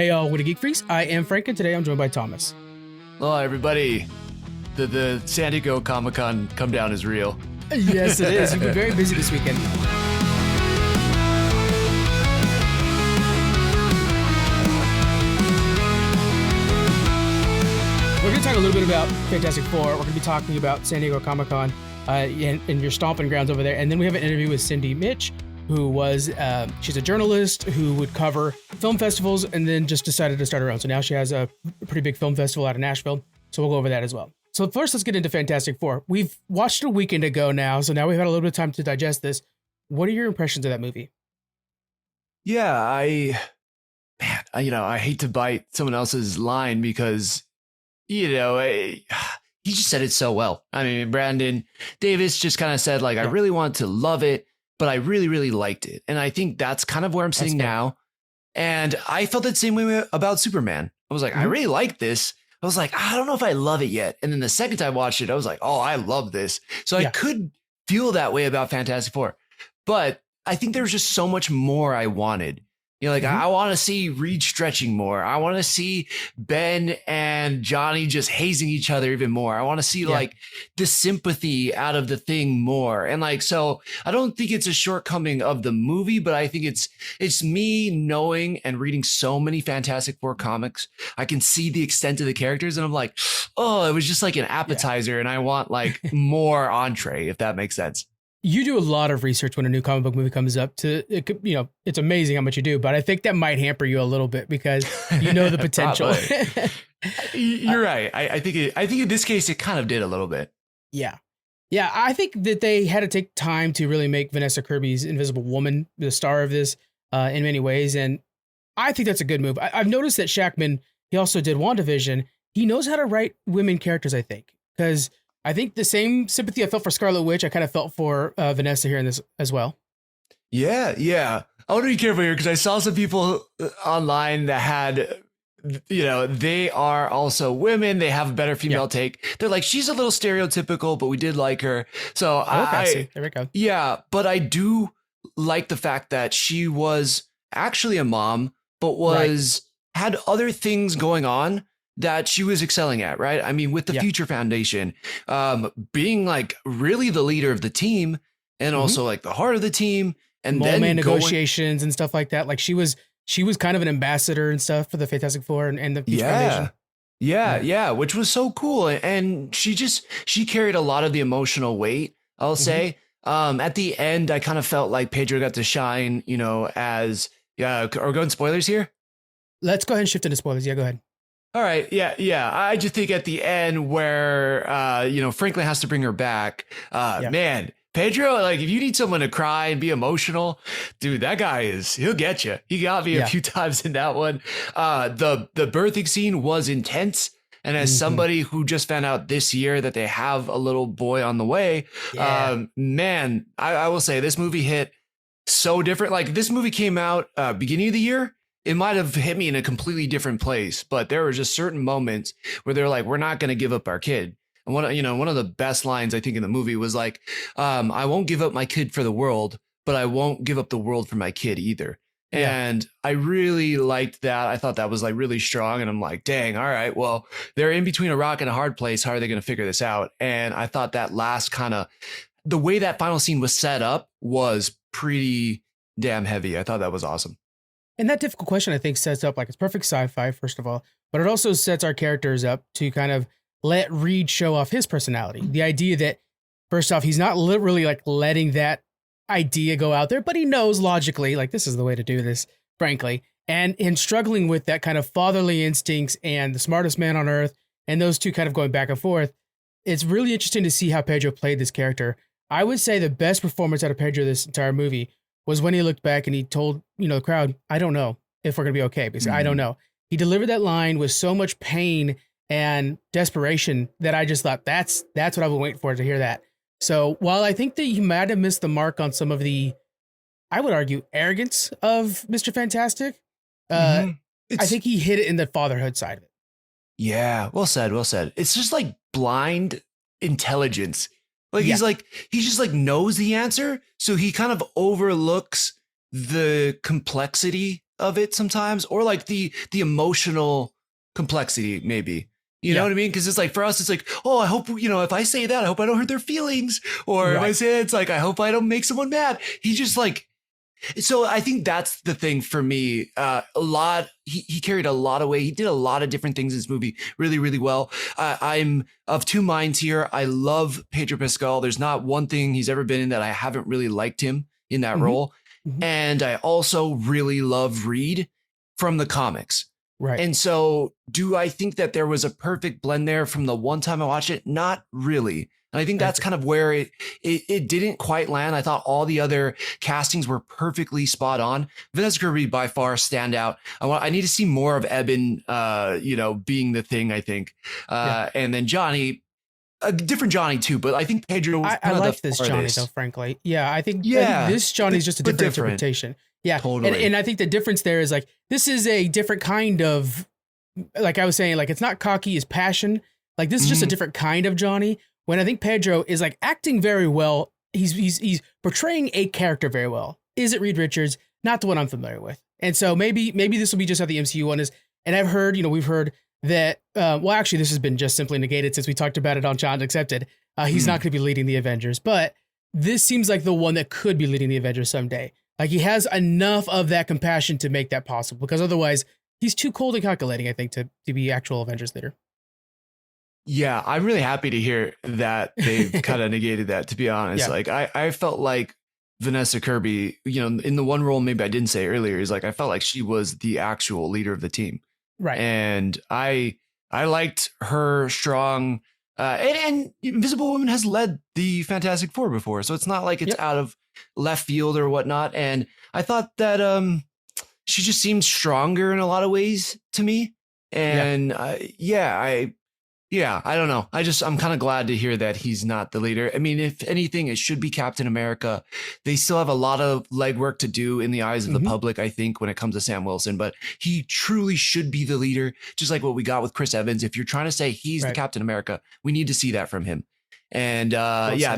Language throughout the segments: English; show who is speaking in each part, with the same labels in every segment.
Speaker 1: Hey y'all, welcome to Geek Freaks. I am Frank, and today I'm joined by Thomas.
Speaker 2: Hello, everybody. The San Diego Comic-Con come down is real.
Speaker 1: Yes, it is. You've been very busy this weekend. We're going to talk a little bit about Fantastic Four. We're going to be talking about San Diego Comic-Con and your stomping grounds over there. And then we have an interview with Cindy Mich, who was, she's a journalist who would cover film festivals and then just decided to start her own. So now she has a pretty big film festival out of Nashville. So we'll go over that as well. So first, let's get into Fantastic Four. We've watched it a weekend ago now, so now we've had a little bit of time to digest this. What are your impressions of that movie?
Speaker 2: Yeah, I hate to bite someone else's line because, he just said it so well. I mean, Brandon Davis just kind of said, like, I really want to love it, but I really, really liked it. And I think that's kind of where I'm sitting now. And I felt that same way about Superman. I was like, I really like this. I was like, I don't know if I love it yet. And then the second time I watched it, I was like, oh, I love this. So I could feel that way about Fantastic Four. But I think there was just so much more I wanted. I want to see Reed stretching more. I want to see Ben and Johnny just hazing each other even more. I want to see like the sympathy out of the thing more. And so I don't think it's a shortcoming of the movie, but I think it's me knowing and reading so many Fantastic Four comics. I can see the extent of the characters and I'm like, oh, it was just like an appetizer and I want like more entree, if that makes sense.
Speaker 1: You do a lot of research when a new comic book movie comes up. It's amazing how much you do, but I think that might hamper you a little bit because you know the potential.
Speaker 2: You're right. I think in this case it kind of did a little bit.
Speaker 1: Yeah. I think that they had to take time to really make Vanessa Kirby's Invisible Woman the star of this in many ways, and I think that's a good move. I've noticed that Shackman, he also did WandaVision. He knows how to write women characters, I think, because I think the same sympathy I felt for Scarlet Witch, I kind of felt for Vanessa here in this as well.
Speaker 2: Yeah. I want to be careful here because I saw some people online that had, they are also women. They have a better female take. They're like, she's a little stereotypical, but we did like her. So
Speaker 1: there we go.
Speaker 2: Yeah, but I do like the fact that she was actually a mom, but had other things going on that she was excelling at, right? I mean, with the Future Foundation, being like really the leader of the team and also like the heart of the team, and then
Speaker 1: negotiations and stuff like that. Like she was kind of an ambassador and stuff for the Fantastic Four and the Future Foundation.
Speaker 2: Yeah, which was so cool. And she carried a lot of the emotional weight, I'll say. At the end, I kind of felt like Pedro got to shine, as are we going spoilers here? Let's go ahead and shift into spoilers. Yeah, go ahead. All right. Yeah. I just think at the end where, Franklin has to bring her back. Man, Pedro, like if you need someone to cry and be emotional, dude, that guy he'll get you. He got me a few times in that one. The birthing scene was intense. And as somebody who just found out this year that they have a little boy on the way, man, I will say this movie hit so different. Like this movie came out beginning of the year. It might have hit me in a completely different place, but there were just certain moments where they're like, we're not going to give up our kid. And one of the best lines I think in the movie was like, I won't give up my kid for the world, but I won't give up the world for my kid either. And I really liked that. I thought that was like really strong. And I'm like, dang, all right, well, they're in between a rock and a hard place. How are they going to figure this out? And I thought that last the way that final scene was set up was pretty damn heavy. I thought that was awesome.
Speaker 1: And that difficult question, I think, sets up like it's perfect sci-fi, first of all, but it also sets our characters up to kind of let Reed show off his personality. The idea that, first off, he's not literally like letting that idea go out there, but he knows logically, like, this is the way to do this, frankly. And in struggling with that kind of fatherly instincts and the smartest man on earth, and those two kind of going back and forth, it's really interesting to see how Pedro played this character. I would say the best performance out of Pedro this entire movie was when he looked back and he told, the crowd, I don't know if we're going to be okay, because I don't know. He delivered that line with so much pain and desperation that I just thought that's what I would wait for, to hear that. So while I think that he might have missed the mark on some of the, I would argue, arrogance of Mr. Fantastic, I think he hit it in the fatherhood side of it.
Speaker 2: Yeah, well said. It's just like blind intelligence. Like he just like knows the answer. So he kind of overlooks the complexity of it sometimes, or like the emotional complexity, maybe. You know what I mean? Because it's like, for us, it's like, oh, I hope, if I say that, I hope I don't hurt their feelings. Or if I say it, it's like, I hope I don't make someone mad. He just like, so I think that's the thing for me. He carried a lot of weight. He did a lot of different things in this movie really, really well. I'm of two minds here. I love Pedro Pascal. There's not one thing he's ever been in that I haven't really liked him in that role. And I also really love Reed from the comics. Right. And so do I think that there was a perfect blend there from the one time I watched it? Not really. And I think that's kind of where it didn't quite land. I thought all the other castings were perfectly spot on. Vanessa Kirby by far stand out. I need to see more of Eben, being the thing, I think. And then Johnny, a different Johnny too, but I think Pedro was
Speaker 1: I like this Johnny though, frankly. Yeah, I think this Johnny's just a different interpretation. Yeah, totally. And I think the difference there is like, this is a different kind of, like I was saying, like it's not cocky, it's passion. Like this is just a different kind of Johnny. When I think Pedro is like acting very well, he's portraying a character very well. Is it Reed Richards? Not the one I'm familiar with. And so maybe this will be just how the MCU one is. And I've heard, we've heard that, well, actually, this has been just simply negated since we talked about it on John Accepted. He's not going to be leading the Avengers, but this seems like the one that could be leading the Avengers someday. Like he has enough of that compassion to make that possible, because otherwise he's too cold and calculating, I think, to be actual Avengers leader.
Speaker 2: Yeah, I'm really happy to hear that they've kind of negated that, to be honest. Like I felt like Vanessa Kirby, in the one role maybe I didn't say earlier, is like I felt like she was the actual leader of the team. Right. And I liked her strong and Invisible Woman has led the Fantastic Four before, so it's not like it's out of left field or whatnot. And I thought that she just seemed stronger in a lot of ways to me. And I don't know. I'm kind of glad to hear that he's not the leader. I mean, if anything, it should be Captain America. They still have a lot of legwork to do in the eyes of the public, I think, when it comes to Sam Wilson, but he truly should be the leader, just like what we got with Chris Evans. If you're trying to say he's the Captain America, we need to see that from him. And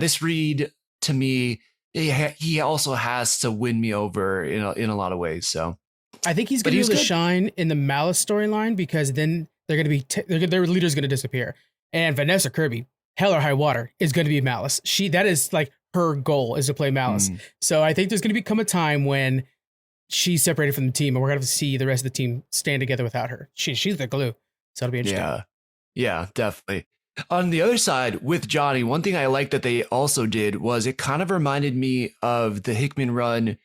Speaker 2: this Reed, to me, he also has to win me over in a lot of ways. So
Speaker 1: I think he's going to be able to shine in the Malice storyline, because then they're going to be their leader's going to disappear, and Vanessa Kirby, hell or high water, is going to be Malice. That is like her goal, is to play Malice. So I think there's going to become a time when she's separated from the team, and we're going to see the rest of the team stand together without her. She's the glue. So it'll be interesting.
Speaker 2: Yeah, definitely. On the other side with Johnny, one thing I like that they also did was it kind of reminded me of the Hickman run,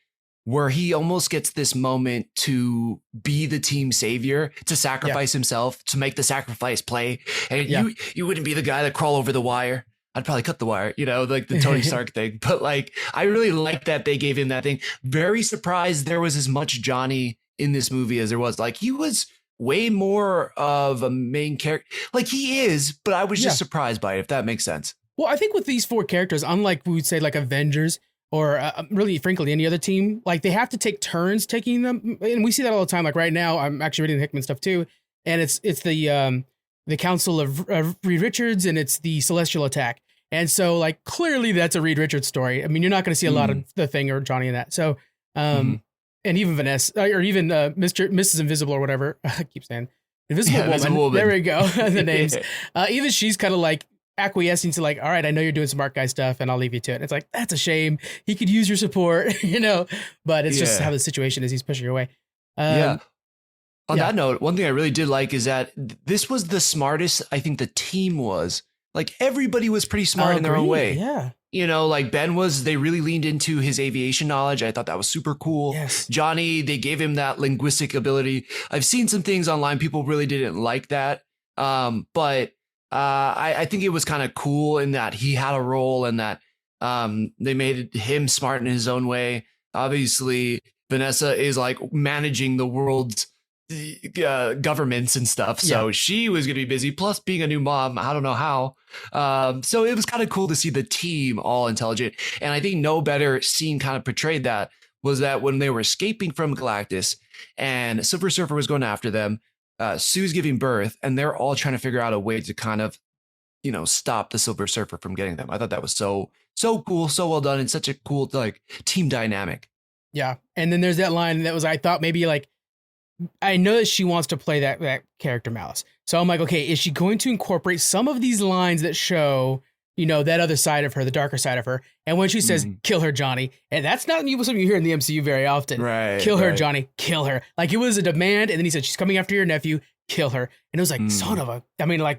Speaker 2: where he almost gets this moment to be the team savior, to sacrifice himself, to make the sacrifice play. And you wouldn't be the guy that crawl over the wire. I'd probably cut the wire, like the Tony Stark thing. But like, I really like that they gave him that thing. Very surprised there was as much Johnny in this movie as there was. Like, he was way more of a main character. Like he is, but I was just surprised by it, if that makes sense.
Speaker 1: Well, I think with these four characters, unlike we would say like Avengers, or really, frankly, any other team, like they have to take turns taking them. And we see that all the time. Like right now, I'm actually reading the Hickman stuff too. And it's the Council of Reed Richards, and it's the Celestial Attack. And so like, clearly that's a Reed Richards story. I mean, you're not going to see a lot of the Thing or Johnny in that. So, and even Vanessa, or even Mrs. Invisible or whatever. I keep saying Invisible Woman. There we go. The names. Even she's kind of like acquiescing to like, all right, I know you're doing smart guy stuff and I'll leave you to it. And it's like, that's a shame. He could use your support, but it's just how the situation is. He's pushing your way.
Speaker 2: On that note, one thing I really did like is that this was the smartest I think the team was. Like everybody was pretty smart in their own way.
Speaker 1: Yeah.
Speaker 2: Like Ben they really leaned into his aviation knowledge. I thought that was super cool.
Speaker 1: Yes.
Speaker 2: Johnny, they gave him that linguistic ability. I've seen some things online. People really didn't like that. But I think it was kind of cool in that he had a role, and that they made him smart in his own way. Obviously, Vanessa is like managing the world's governments and stuff. So she was going to be busy. Plus being a new mom, I don't know how. So it was kind of cool to see the team all intelligent. And I think no better scene kind of portrayed that was that when they were escaping from Galactus and Silver Surfer was going after them, Sue's giving birth, and they're all trying to figure out a way to kind of, stop the Silver Surfer from getting them. I thought that was so cool, so well done, and such a cool like team dynamic.
Speaker 1: Yeah. And then there's that line that was, I thought maybe like I know that she wants to play that character Malice. So I'm like, okay, is she going to incorporate some of these lines that show, that other side of her, the darker side of her? And when she says, kill her, Johnny, and that's not something you hear in the MCU very often.
Speaker 2: Right.
Speaker 1: Kill her, Johnny, kill her. Like, it was a demand. And then he said, she's coming after your nephew, kill her. And it was like, son of a,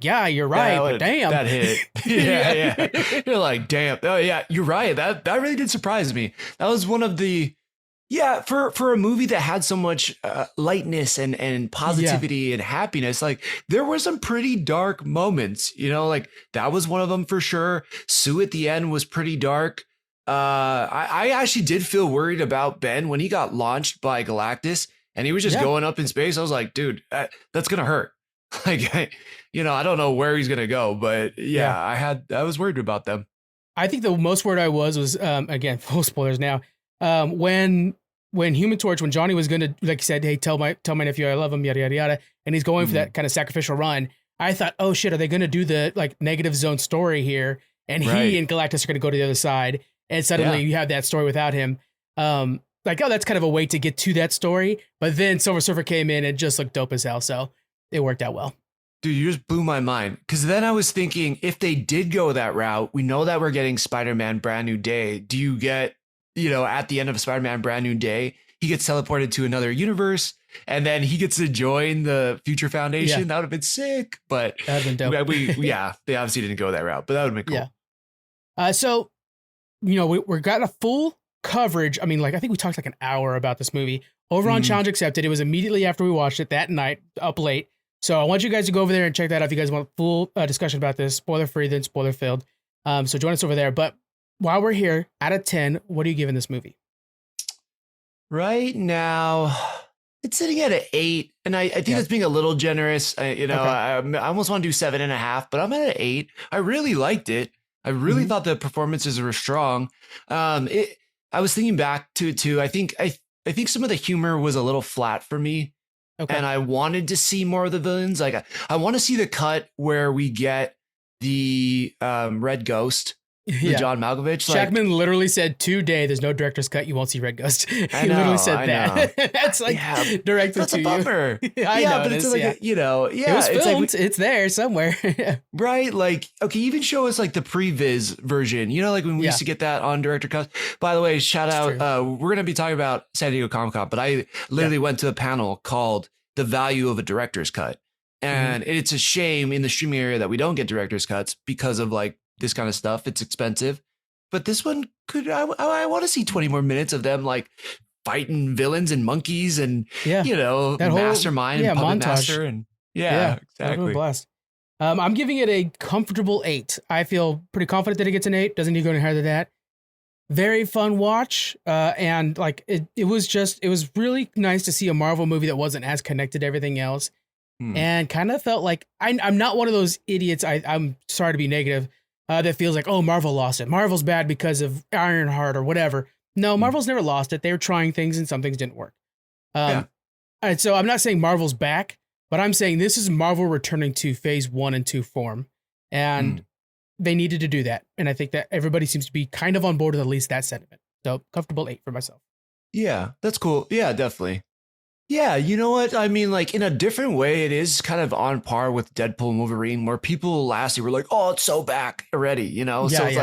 Speaker 1: yeah, you're right, but damn.
Speaker 2: That hit. Yeah. You're like, damn. Oh, yeah, you're right. That really did surprise me. That was one of the, for a movie that had so much lightness and positivity and happiness, like there were some pretty dark moments, like that was one of them for sure. Sue at the end was pretty dark. I actually did feel worried about Ben when he got launched by Galactus and he was just going up in space. I was like, dude, that's going to hurt. Like, I don't know where he's going to go, but I was worried about them.
Speaker 1: I think the most worried I was again, full spoilers now. When Human Torch, when Johnny was going to, like you said, hey, tell my nephew I love him, yada, yada, yada. And he's going for that kind of sacrificial run. I thought, oh shit, are they going to do the negative zone story here? And he and Galactus are going to go to the other side. And suddenly you have that story without him. That's kind of a way to get to that story. But then Silver Surfer came in and just looked dope as hell. So it worked out well.
Speaker 2: Dude, you just blew my mind. Because then I was thinking, if they did go that route, we know that we're getting Spider-Man Brand New Day. Do you get, at the end of Spider-Man Brand New Day, he gets teleported to another universe and then he gets to join the Future Foundation? That would have been sick. But
Speaker 1: that would have been dope.
Speaker 2: They obviously didn't go that route, but that would have been cool.
Speaker 1: Yeah. So, we got a full coverage. I mean, I think we talked an hour about this movie over on Challenge Accepted. It was immediately after we watched it that night, up late. So I want you guys to go over there and check that out if you guys want full discussion about this. Spoiler free, then spoiler filled. So join us over there. But while we're here, out of 10, what are you giving this movie?
Speaker 2: Right now, it's sitting at an 8, and I think that's being a little generous. I almost want to do 7.5, but I'm at an 8. I really liked it. I really thought the performances were strong. I was thinking back to it too. I think some of the humor was a little flat for me, and I wanted to see more of the villains. Like I want to see the cut where we get the Red Ghost. John Malkovich.
Speaker 1: Shackman literally said today, there's no director's cut. You won't see Red Ghost. He literally said that. That's directed
Speaker 2: that's
Speaker 1: to
Speaker 2: a bummer.
Speaker 1: you. I know,
Speaker 2: but it's
Speaker 1: it was filmed. It's there somewhere.
Speaker 2: Right. Okay, even show us the pre-viz version, when we used to get that on director cuts. By the way, shout out. We're going to be talking about San Diego Comic-Con, but I literally went to a panel called The Value of a Director's Cut. And it's a shame in the streaming area that we don't get director's cuts because of this kind of stuff. It's expensive, but this one I want to see 20 more minutes of them fighting villains and monkeys and that mastermind and puppet master and exactly.
Speaker 1: Blast. I'm giving it a comfortable 8. I feel pretty confident that it gets an 8. Doesn't need to go any higher than that. Very fun watch, and it was really nice to see a Marvel movie that wasn't as connected to everything else, and kind of felt like I'm not one of those idiots. I'm sorry to be negative. That feels Marvel lost it. Marvel's bad because of Ironheart or whatever. No, Marvel's never lost it. They were trying things and some things didn't work. And so I'm not saying Marvel's back, but I'm saying this is Marvel returning to phase 1 and 2 form. And they needed to do that. And I think that everybody seems to be kind of on board with at least that sentiment. So comfortable 8 for myself.
Speaker 2: Yeah, that's cool. Yeah, definitely. Yeah, you know what? I mean, in a different way, it is kind of on par with Deadpool and Wolverine, where people last year were like, "Oh, it's so back already," So it's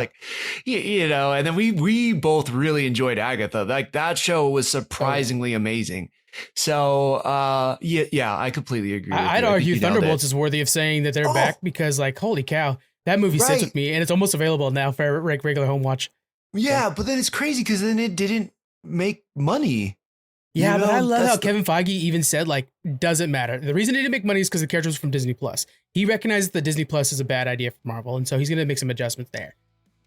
Speaker 2: and then we both really enjoyed Agatha. That show was surprisingly amazing. So, I completely agree.
Speaker 1: I'd argue Thunderbolts is worthy of saying that they're back because, holy cow, that movie sits with me, and it's almost available now for regular home watch.
Speaker 2: Yeah, but then it's crazy because then it didn't make money.
Speaker 1: Yeah, but I love how Kevin Feige even said, doesn't matter. The reason he didn't make money is because the character was from Disney Plus. He recognized that Disney Plus is a bad idea for Marvel, and so he's going to make some adjustments there.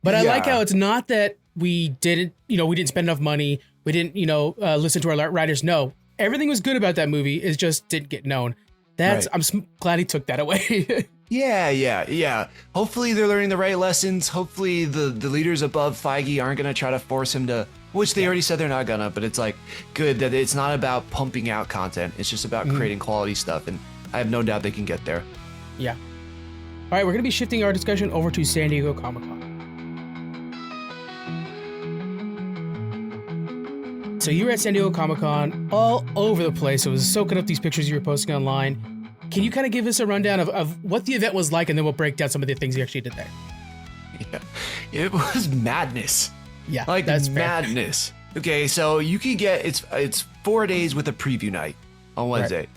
Speaker 1: But I like how it's not that we didn't spend enough money. We didn't, listen to our writers. No, everything was good about that movie. It just didn't get known. I'm glad he took that away.
Speaker 2: Yeah. Hopefully they're learning the right lessons. Hopefully the leaders above Feige aren't going to try to force him to, which they already said they're not gonna, but it's good that it's not about pumping out content. It's just about creating quality stuff. And I have no doubt they can get there.
Speaker 1: Yeah. All right, we're going to be shifting our discussion over to San Diego Comic-Con. So you were at San Diego Comic-Con all over the place. I was soaking up these pictures you were posting online. Can you kind of give us a rundown of what the event was like, and then we'll break down some of the things you actually did there?
Speaker 2: Yeah, it was madness.
Speaker 1: Yeah,
Speaker 2: like
Speaker 1: that's
Speaker 2: madness. Fair. Okay, so you can get it's 4 days with a preview night on Wednesday. Right.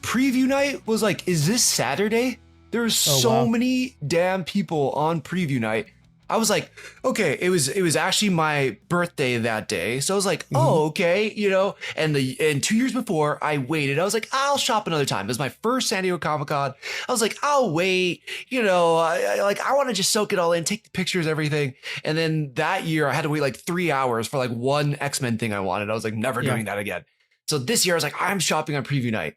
Speaker 2: Preview night was like, is this Saturday? There's so many damn people on preview night. I was like, okay, it was actually my birthday that day. So I was like, oh, okay, you know, and 2 years before I waited, I was like, I'll shop another time. It was my first San Diego Comic-Con. I was like, I'll wait, you know, I want to just soak it all in, take the pictures, everything. And then that year I had to wait like 3 hours for like one X-Men thing I wanted. I was like, never doing that again. So this year I was like, I'm shopping on preview night.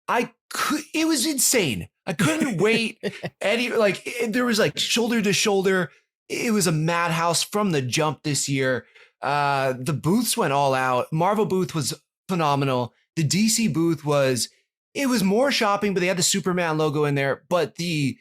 Speaker 2: It was insane. I couldn't wait there was like shoulder to shoulder. It was a madhouse from the jump this year. The booths went all out. Marvel booth was phenomenal. The DC booth was more shopping, but they had the Superman logo in there. But the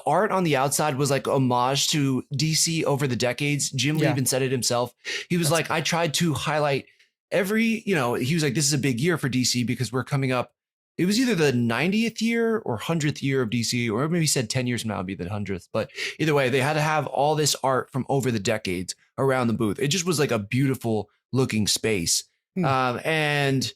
Speaker 2: art on the outside was like homage to DC over the decades. Jim Lee even said it himself. He was I tried to highlight every, you know, he was like, this is a big year for DC because we're coming up. It was either the 90th year or 100th year of DC, or maybe he said 10 years from now would be the 100th. But either way, they had to have all this art from over the decades around the booth. It just was like a beautiful looking space. And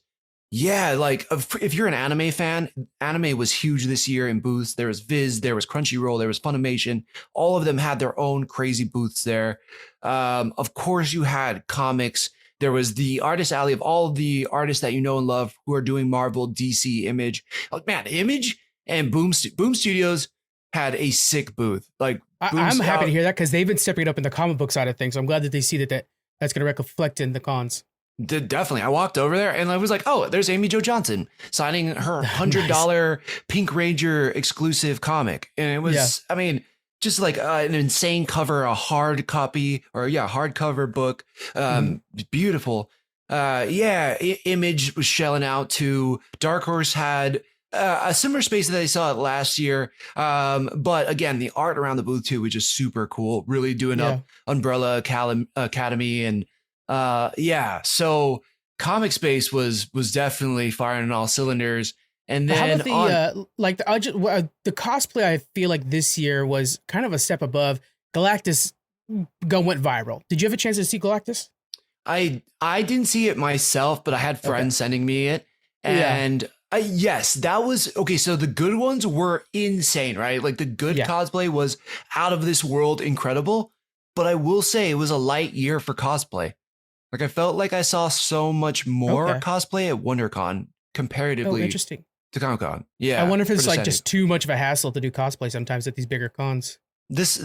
Speaker 2: yeah, like if you're an anime fan, anime was huge this year in booths. There was Viz, there was Crunchyroll, there was Funimation. All of them had their own crazy booths there. Of course, you had comics. There was the artist alley of all the artists that you know and love who are doing Marvel, DC, Image. Like, man, Image and Boom Studios had a sick booth. Like,
Speaker 1: I'm happy to hear that because they've been stepping it up in the comic book side of things. So I'm glad that they see that's going to reflect in the cons.
Speaker 2: Definitely. I walked over there and I was like, oh, there's Amy Jo Johnson signing her $100 Pink Ranger exclusive comic. And it was, I mean, just like an insane cover, a hard copy hardcover book. Beautiful. Image was shelling out to Dark Horse had a similar space that they saw last year. But again, the art around the booth too was just super cool. Really doing up Umbrella Academy and so Comic Space was definitely firing on all cylinders. And then
Speaker 1: how about the cosplay? I feel like this year was kind of a step above. Galactus went viral. Did you have a chance to see Galactus?
Speaker 2: I didn't see it myself, but I had friends sending me it, and yes, that was okay. So the good ones were insane, right? Like the good cosplay was out of this world, incredible. But I will say it was a light year for cosplay. Like I felt like I saw so much more cosplay at WonderCon comparatively.
Speaker 1: Oh, interesting.
Speaker 2: To Comic-Con. Yeah.
Speaker 1: I wonder if it's like just too much of a hassle to do cosplay sometimes at these bigger cons.
Speaker 2: This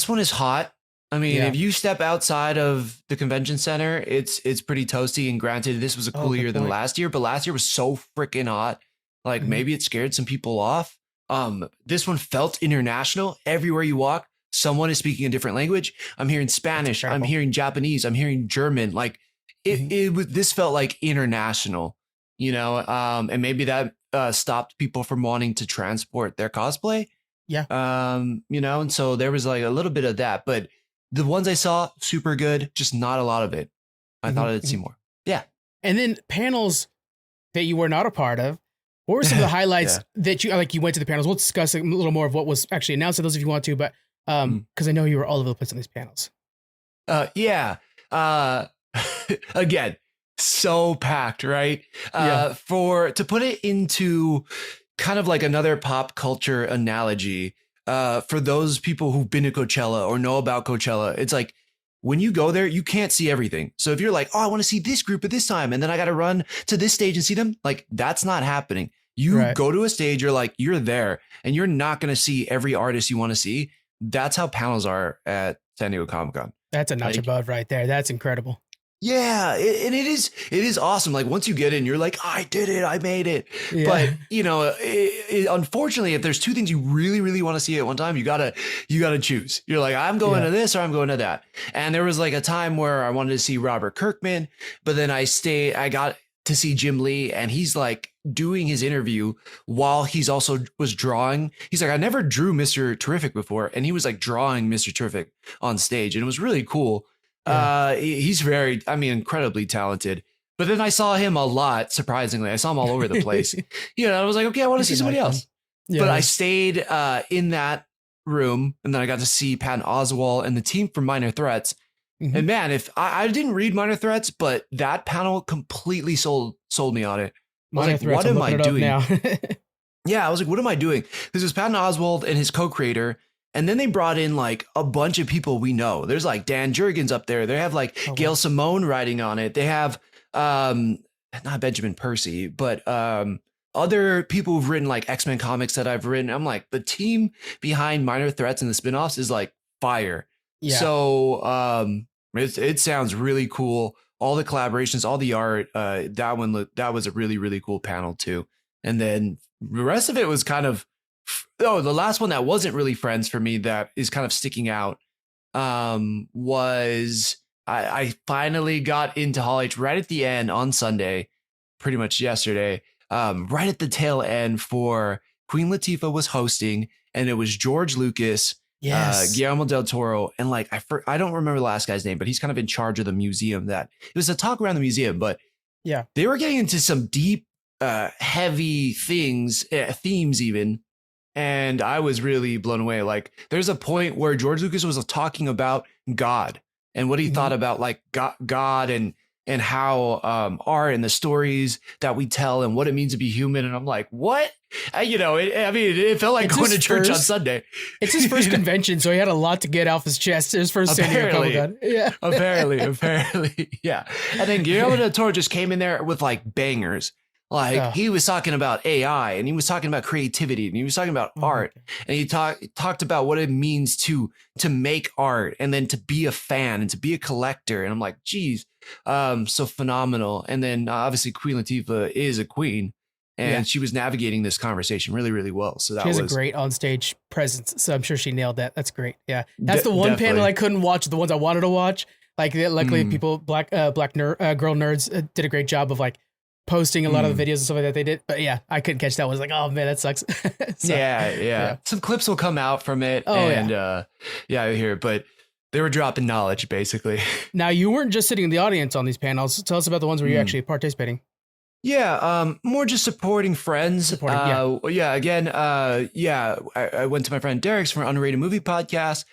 Speaker 2: one is hot. I mean, if you step outside of the convention center, it's pretty toasty. And granted, this was a cooler year than last year, but last year was so freaking hot. Like maybe it scared some people off. This one felt international. Everywhere you walk, someone is speaking a different language. I'm hearing Spanish. I'm hearing Japanese. I'm hearing German. Like this felt like international, you know, and maybe that stopped people from wanting to transport their cosplay. Yeah. You know, and so there was like a little bit of that, but the ones I saw, super good, just not a lot of it. I thought I'd see more. Yeah. And
Speaker 1: then panels that you were not a part of. What were some of the highlights that you went to the panels? We'll discuss a little more of what was actually announced to those if you want to, but because I know you were all over the place on these panels.
Speaker 2: Again, so packed, right? To put it into kind of like another pop culture analogy, for those people who've been to Coachella or know about Coachella, it's like when you go there, you can't see everything. So if you're like, oh, I want to see this group at this time, and then I got to run to this stage and see them, like that's not happening. You go to a stage, you're there, and you're not going to see every artist you want to see. That's how panels are at San Diego Comic-Con. That's a notch above right there. That's incredible. Yeah, and it is awesome. Like once you get in, you're like, I did it, I made it. Yeah. But you know, unfortunately, if there's two things you really, really want to see at one time, you gotta choose. You're like, I'm going to this or I'm going to that. And there was like a time where I wanted to see Robert Kirkman, but then I got to see Jim Lee, and he's like doing his interview while he's also was drawing. He's like, I never drew Mr. Terrific before, and he was like drawing Mr. Terrific on stage, and it was really cool. Yeah. He's very, incredibly talented. But then I saw him a lot, surprisingly. I saw him all over the place. I was like, okay, I want to see somebody else. Yeah. But I stayed in that room, and then I got to see Patton Oswalt and the team from Minor Threats. Mm-hmm. And man, if I didn't read Minor Threats, but that panel completely sold me on it. I was like, what am I doing? Yeah, I was like, what am I doing? This was Patton Oswalt and his co-creator. And then they brought in like a bunch of people we know. There's like Dan Jurgens up there. They have like Gail Simone writing on it. They have not Benjamin Percy, but other people who've written like X-Men comics that I've written. I'm like, the team behind Minor Threats and the spinoffs is like fire. Yeah. So it sounds really cool. All the collaborations, all the art. That was a really, really cool panel too. And then the rest of it was kind of, the last one that wasn't really friends for me that is kind of sticking out was I finally got into Hall H right at the end on Sunday, pretty much yesterday, right at the tail end for Queen Latifah was hosting, and it was George Lucas, Guillermo del Toro, and like I don't remember the last guy's name, but he's kind of in charge of the museum. That it was a talk around the museum, but yeah, they were getting into some deep, heavy themes even. And I was really blown away. Like, there's a point where George Lucas was talking about God and what he thought about like God and how art and the stories that we tell and what it means to be human. And I'm like, what? It felt like going to church on Sunday.
Speaker 1: It's his first convention, so he had a lot to get off his chest. His first San Diego Comic-Con. Yeah.
Speaker 2: Apparently. Yeah. And then Guillermo del Toro just came in there with like bangers. Like he was talking about AI, and he was talking about creativity, and he was talking about art, and he talked about what it means to make art, and then to be a fan and to be a collector. And I'm like, geez, so phenomenal. And then obviously Queen Latifah is a queen, and she was navigating this conversation really, really well. So
Speaker 1: she has a great on stage presence. So I'm sure she nailed that. That's great. Yeah, that's the one panel I couldn't watch. The ones I wanted to watch, like luckily people, black girl nerds did a great job of like posting a lot of the videos and stuff like that they did. But yeah, I couldn't catch that one. I was like, oh man, that sucks. So,
Speaker 2: yeah. Some clips will come out from it. I hear, but they were dropping knowledge basically.
Speaker 1: Now you weren't just sitting in the audience on these panels. Tell us about the ones where you actually participating.
Speaker 2: Yeah, more just supporting friends. I went to my friend Derek's from Underrated Movie Podcast.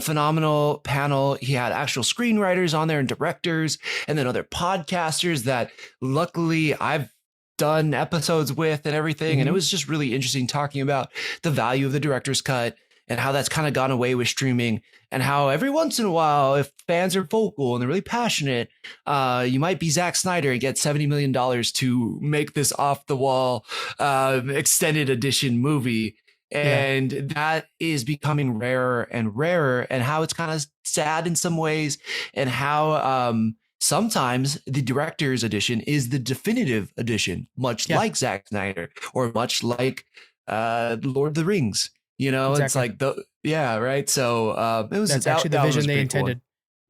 Speaker 2: Phenomenal panel. He had actual screenwriters on there and directors, and then other podcasters that luckily I've done episodes with and everything. And it was just really interesting talking about the value of the director's cut and how that's kind of gone away with streaming, and how every once in a while, if fans are vocal and they're really passionate, you might be Zack Snyder and get $70 million to make this off the wall extended edition movie. And that is becoming rarer and rarer, and how it's kind of sad in some ways, and how sometimes the director's edition is the definitive edition, much like Zack Snyder or much like Lord of the Rings. It's like right. So that's actually the vision they intended.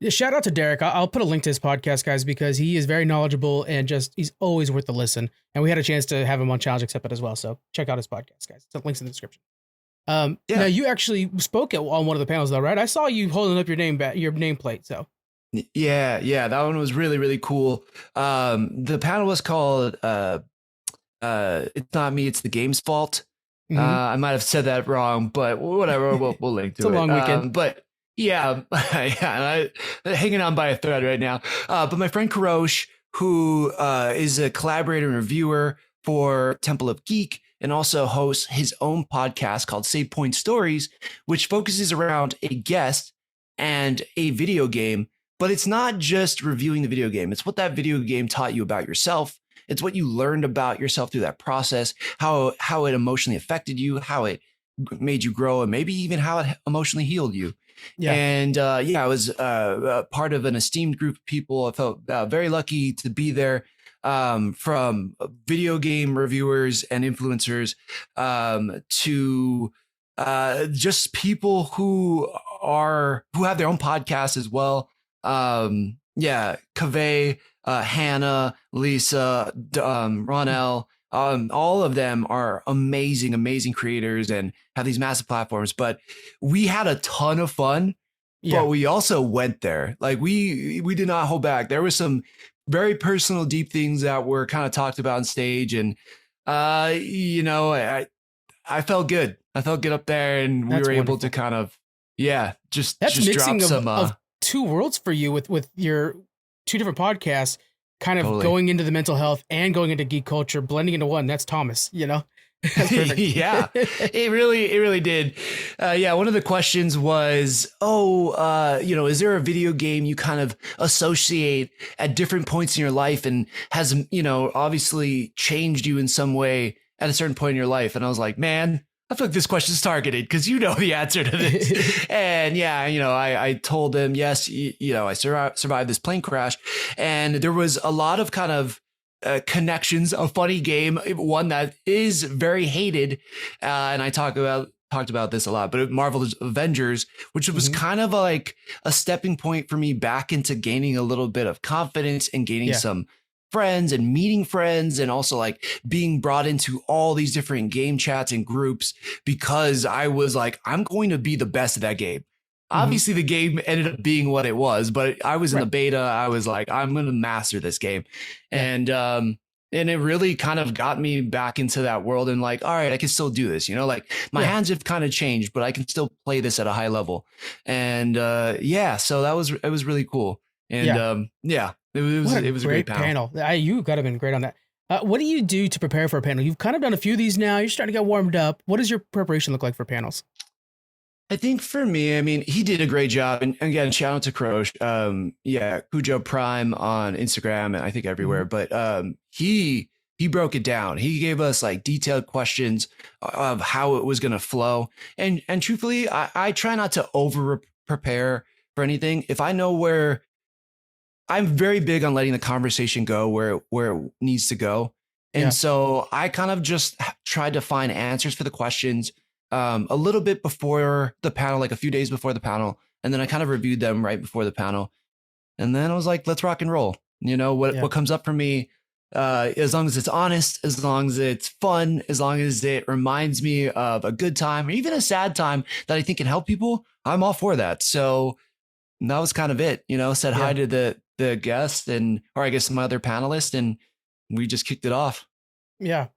Speaker 1: Cool. Shout out to Derek. I'll put a link to his podcast, guys, because he is very knowledgeable and he's always worth the listen. And we had a chance to have him on Challenge Accepted as well. So check out his podcast, guys. The link's in the description. Now you actually spoke on one of the panels though, right? I saw you holding up your nameplate. So
Speaker 2: yeah, that one was really, really cool. The panel was called It's Not Me, It's the Game's Fault. I might have said that wrong, but whatever. We'll link to it.
Speaker 1: It's a long weekend.
Speaker 2: But I'm hanging on by a thread right now. But my friend Karosh, who is a collaborator and reviewer for Temple of Geek, and also hosts his own podcast called Save Point Stories, which focuses around a guest and a video game. But it's not just reviewing the video game. It's what that video game taught you about yourself. It's what you learned about yourself through that process, how it emotionally affected you, how it made you grow, and maybe even how it emotionally healed you. Yeah. And I was part of an esteemed group of people. I felt very lucky to be there, from video game reviewers and influencers to just people who have their own podcasts as well. Kaveh, Hannah, Lisa, Ronell, all of them are amazing creators and have these massive platforms. But we had a ton of fun, but we also went there. Like we did not hold back. There was some very personal, deep things that were kind of talked about on stage. And, you know, I felt good. I felt good up there, and we
Speaker 1: That's
Speaker 2: were able
Speaker 1: wonderful.
Speaker 2: to kind of, just
Speaker 1: That's
Speaker 2: drop
Speaker 1: mixing
Speaker 2: some,
Speaker 1: of two worlds for you with your two different podcasts, kind of
Speaker 2: totally.
Speaker 1: going into the mental health and going into geek culture, blending into one. That's Thomas, you know? That's perfect.
Speaker 2: Yeah, it really did. Yeah, one of the questions was, you know, is there a video game you kind of associate at different points in your life and has, you know, obviously changed you in some way at a certain point in your life? And I was like, man, I feel like this question's targeted because you know the answer to this. And yeah, you know, I told him, yes, you know, I survived this plane crash, and there was a lot of kind of connections, a funny game, one that is very hated, and I talked about this a lot, but Marvel's Avengers, which was kind of like a stepping point for me back into gaining a little bit of confidence and gaining some friends and meeting friends, and also like being brought into all these different game chats and groups, because I was like, I'm going to be the best at that game. Obviously, the game ended up being what it was, but I was in the beta. I was like, I'm going to master this game. And it really kind of got me back into that world, and like, all right, I can still do this. You know, like my hands have kind of changed, but I can still play this at a high level. And so it was really cool. And it was a great panel.
Speaker 1: You got to have been great on that. What do you do to prepare for a panel? You've kind of done a few of these now. You're starting to get warmed up. What does your preparation look like for panels?
Speaker 2: I think for me, I mean, he did a great job. And again, shout out to Crosh. Cujo Prime on Instagram and I think everywhere. But he broke it down. He gave us like detailed questions of how it was going to flow. And truthfully, I try not to over prepare for anything. If I know where, I'm very big on letting the conversation go where it needs to go. And so I kind of just tried to find answers for the questions a little bit before the panel, like a few days before the panel. And then I kind of reviewed them right before the panel. And then I was like, let's rock and roll. You know, what comes up for me, as long as it's honest, as long as it's fun, as long as it reminds me of a good time or even a sad time that I think can help people, I'm all for that. So that was kind of it, you know, said hi to the guest or I guess my other panelist, and we just kicked it off. Yeah.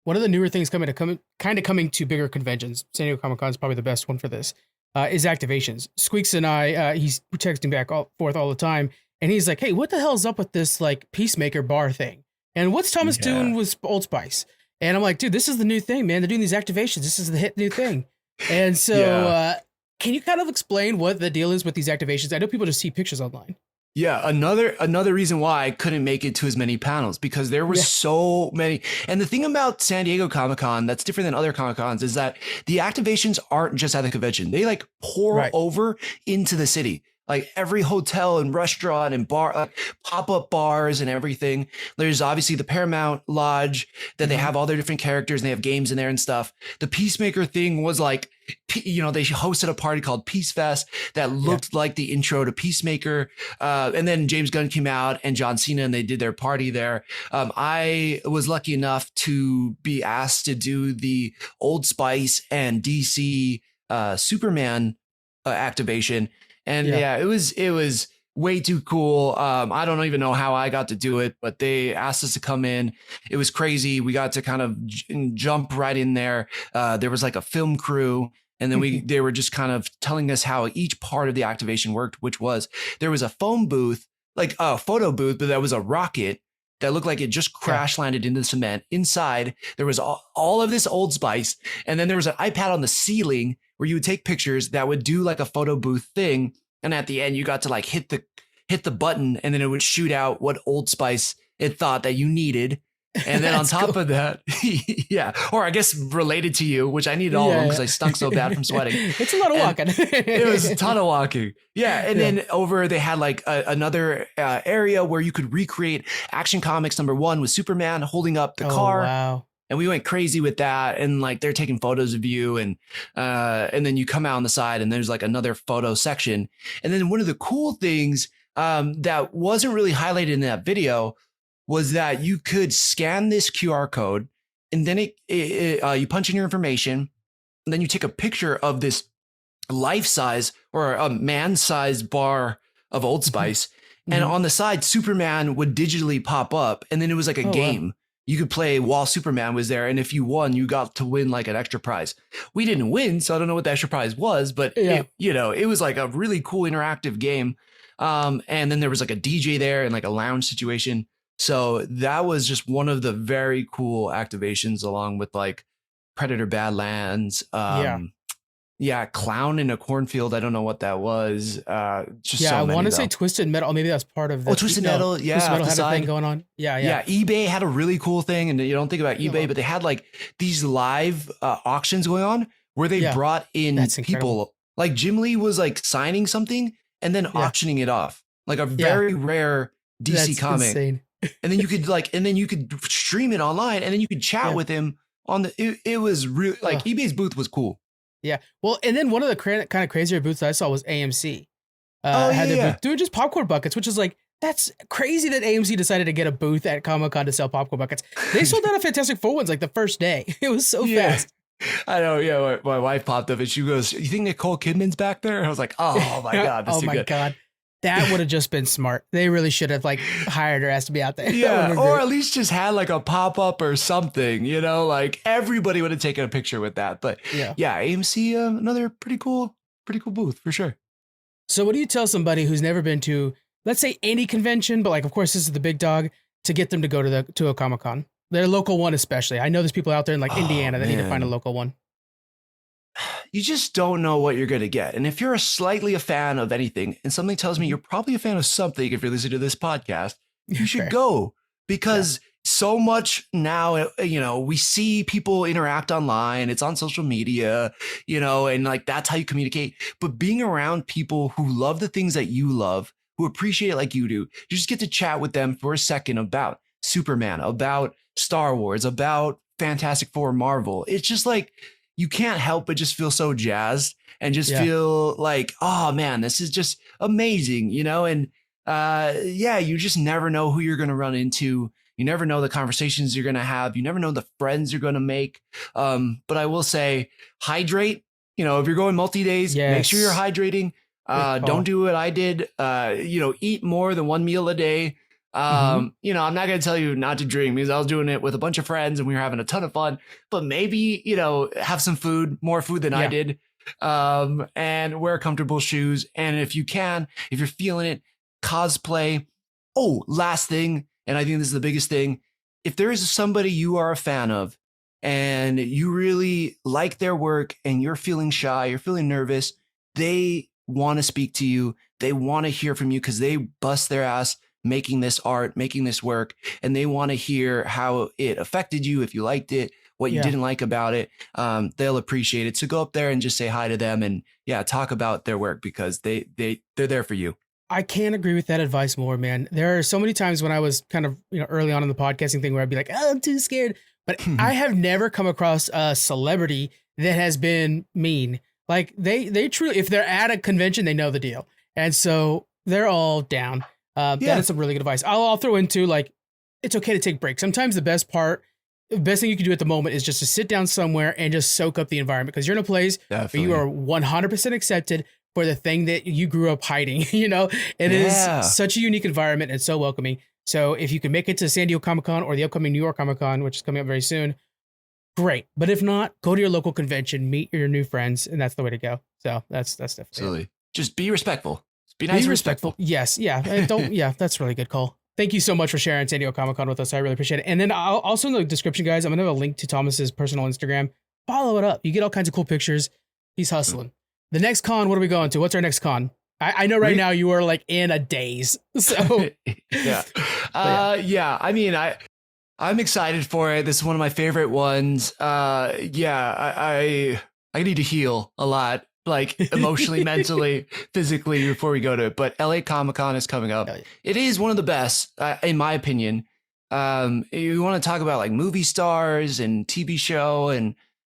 Speaker 1: One of the newer things coming to bigger conventions, San Diego Comic-Con is probably the best one for this, is activations. Squeaks and I, he's texting back forth all the time, and he's like, hey, what the hell is up with this like Peacemaker bar thing? And what's Thomas doing with Old Spice? And I'm like, dude, this is the new thing, man. They're doing these activations. This is the hit new thing. And so can you kind of explain what the deal is with these activations? I know people just see pictures online.
Speaker 2: Yeah, another reason why I couldn't make it to as many panels, because there were so many. And the thing about San Diego Comic-Con that's different than other Comic-Cons is that the activations aren't just at the convention. They like pour over into the city. Like every hotel and restaurant and bar, like pop-up bars and everything. There's obviously the Paramount Lodge that they have all their different characters and they have games in there and stuff. The Peacemaker thing was like, you know, they hosted a party called Peace Fest that looked like the intro to Peacemaker. And then James Gunn came out and John Cena, and they did their party there. I was lucky enough to be asked to do the Old Spice and DC Superman activation. And it was way too cool. I don't even know how I got to do it, but they asked us to come in. It was crazy. We got to kind of jump right in there. There was like a film crew. And then they were just kind of telling us how each part of the activation worked, which was there was a phone booth, like a photo booth, but that was a rocket that looked like it just crash landed into the cement. Inside, there was all of this Old Spice. And then there was an iPad on the ceiling where you would take pictures that would do like a photo booth thing. And at the end, you got to like hit the button, and then it would shoot out what Old Spice it thought that you needed. And then on top of that, or I guess related to you, which I needed all of them because I stunk so bad from sweating.
Speaker 1: It's a lot of walking.
Speaker 2: It was a ton of walking. Yeah. And then over, they had like another area where you could recreate Action Comics #1 with Superman holding up the car.
Speaker 1: Wow.
Speaker 2: And we went crazy with that. And like, they're taking photos of you, and then you come out on the side and there's like another photo section. And then one of the cool things that wasn't really highlighted in that video was that you could scan this QR code, and then you punch in your information, and then you take a picture of this life-size or a man-sized bar of Old Spice. And
Speaker 1: Mhm.
Speaker 2: on the side, Superman would digitally pop up, and then it was like a
Speaker 1: Oh, wow.
Speaker 2: game you could play while Superman was there. And if you won, you got to win like an extra prize. We didn't win, so I don't know what the extra prize was, but
Speaker 1: Yeah.
Speaker 2: it was like a really cool interactive game. And then there was like a DJ there and like a lounge situation. So that was just one of the very cool activations, along with like Predator Badlands.
Speaker 1: Yeah.
Speaker 2: Yeah, Clown in a Cornfield. I don't know what that was. Just
Speaker 1: Yeah,
Speaker 2: so
Speaker 1: I
Speaker 2: many
Speaker 1: want to
Speaker 2: though.
Speaker 1: say Twisted Metal. Maybe that's part of the.
Speaker 2: Oh, Twisted Metal. Yeah,
Speaker 1: Twisted
Speaker 2: off
Speaker 1: Metal
Speaker 2: the
Speaker 1: had a
Speaker 2: side.
Speaker 1: thing going on. Yeah, yeah.
Speaker 2: Yeah, eBay had a really cool thing, and you don't think about eBay,
Speaker 1: wow.
Speaker 2: but they had like these live auctions going on where they
Speaker 1: Yeah,
Speaker 2: brought in
Speaker 1: that's incredible.
Speaker 2: people. Like Jim Lee was like signing something and then auctioning it off, like a very rare DC
Speaker 1: That's
Speaker 2: comic.
Speaker 1: insane.
Speaker 2: And then you could stream it online, and then you could chat with him on the. It was really like eBay's booth was cool.
Speaker 1: Yeah. Well, and then one of the kind of crazier booths I saw was AMC. Had their booth doing just popcorn buckets, which is like, that's crazy that AMC decided to get a booth at Comic-Con to sell popcorn buckets. They sold out of Fantastic Four ones like the first day. It was so fast.
Speaker 2: I know. Yeah. My wife popped up and she goes, "You think Nicole Kidman's back there?" And I was like, "Oh my God. That's
Speaker 1: oh
Speaker 2: too
Speaker 1: my
Speaker 2: good."
Speaker 1: God. That would have just been smart. They really should have like hired her ass to be out there.
Speaker 2: Yeah, or at least just had like a pop-up or something, like everybody would have taken a picture with that. But yeah, AMC, another pretty cool booth for sure.
Speaker 1: So what do you tell somebody who's never been to, let's say, any convention, but like, of course, this is the big dog, to get them to go to a Comic-Con? Their local one especially. I know there's people out there in like Indiana that need to find a local one.
Speaker 2: You just don't know what you're going to get. And if you're slightly a fan of anything, and something tells me you're probably a fan of something, if you're listening to this podcast, you should go, because so much now, we see people interact online. It's on social media, and like, that's how you communicate. But being around people who love the things that you love, who appreciate it like you do, you just get to chat with them for a second about Superman, about Star Wars, about Fantastic Four, Marvel. It's just like, you can't help but just feel so jazzed and just feel like, oh man, this is just amazing, and you just never know who you're going to run into. You never know the conversations you're going to have. You never know the friends you're going to make. But I will say, hydrate. If you're going multi-days, make sure you're hydrating. Don't do what I did. Eat more than one meal a day. I'm not going to tell you not to drink, because I was doing it with a bunch of friends and we were having a ton of fun, but maybe, have some food, more food than I did, and wear comfortable shoes. And if you're feeling it, cosplay. Oh, last thing. And I think this is the biggest thing. If there is somebody you are a fan of and you really like their work and you're feeling shy, you're feeling nervous, they want to speak to you. They want to hear from you because they bust their ass making this art, making this work, and they want to hear how it affected you, if you liked it, what you didn't like about it. They'll appreciate it. So go up there and just say hi to them and talk about their work, because they're there for you.
Speaker 1: I can't agree with that advice more, man. There are so many times when I was kind of, early on in the podcasting thing where I'd be like, oh, I'm too scared. But I have never come across a celebrity that has been mean. Like they truly, if they're at a convention, they know the deal. And so they're all down. That is some really good advice. I'll throw into, like, it's okay to take breaks. Sometimes the best thing you can do at the moment is just to sit down somewhere and just soak up the environment, because you're in a place where you are 100% accepted for the thing that you grew up hiding. It is such a unique environment and so welcoming. So if you can make it to San Diego Comic-Con or the upcoming New York Comic-Con, which is coming up very soon, great. But if not, go to your local convention, meet your new friends, and that's the way to go. So that's definitely
Speaker 2: absolutely. Just be respectful. Be nice and respectful.
Speaker 1: Yes. Yeah. That's really good, Cole. Thank you so much for sharing San Diego Comic-Con with us. I really appreciate it. And then I'll also, in the description, guys, I'm going to have a link to Thomas's personal Instagram. Follow it up. You get all kinds of cool pictures. He's hustling. The next con, what are we going to? What's our next con? I know now you are like in a daze. So
Speaker 2: I mean, I'm excited for it. This is one of my favorite ones. I need to heal a lot, like emotionally, mentally, physically, before we go to it. But LA Comic-Con is coming up. It is one of the best, in my opinion. You want to talk about like movie stars and TV show, and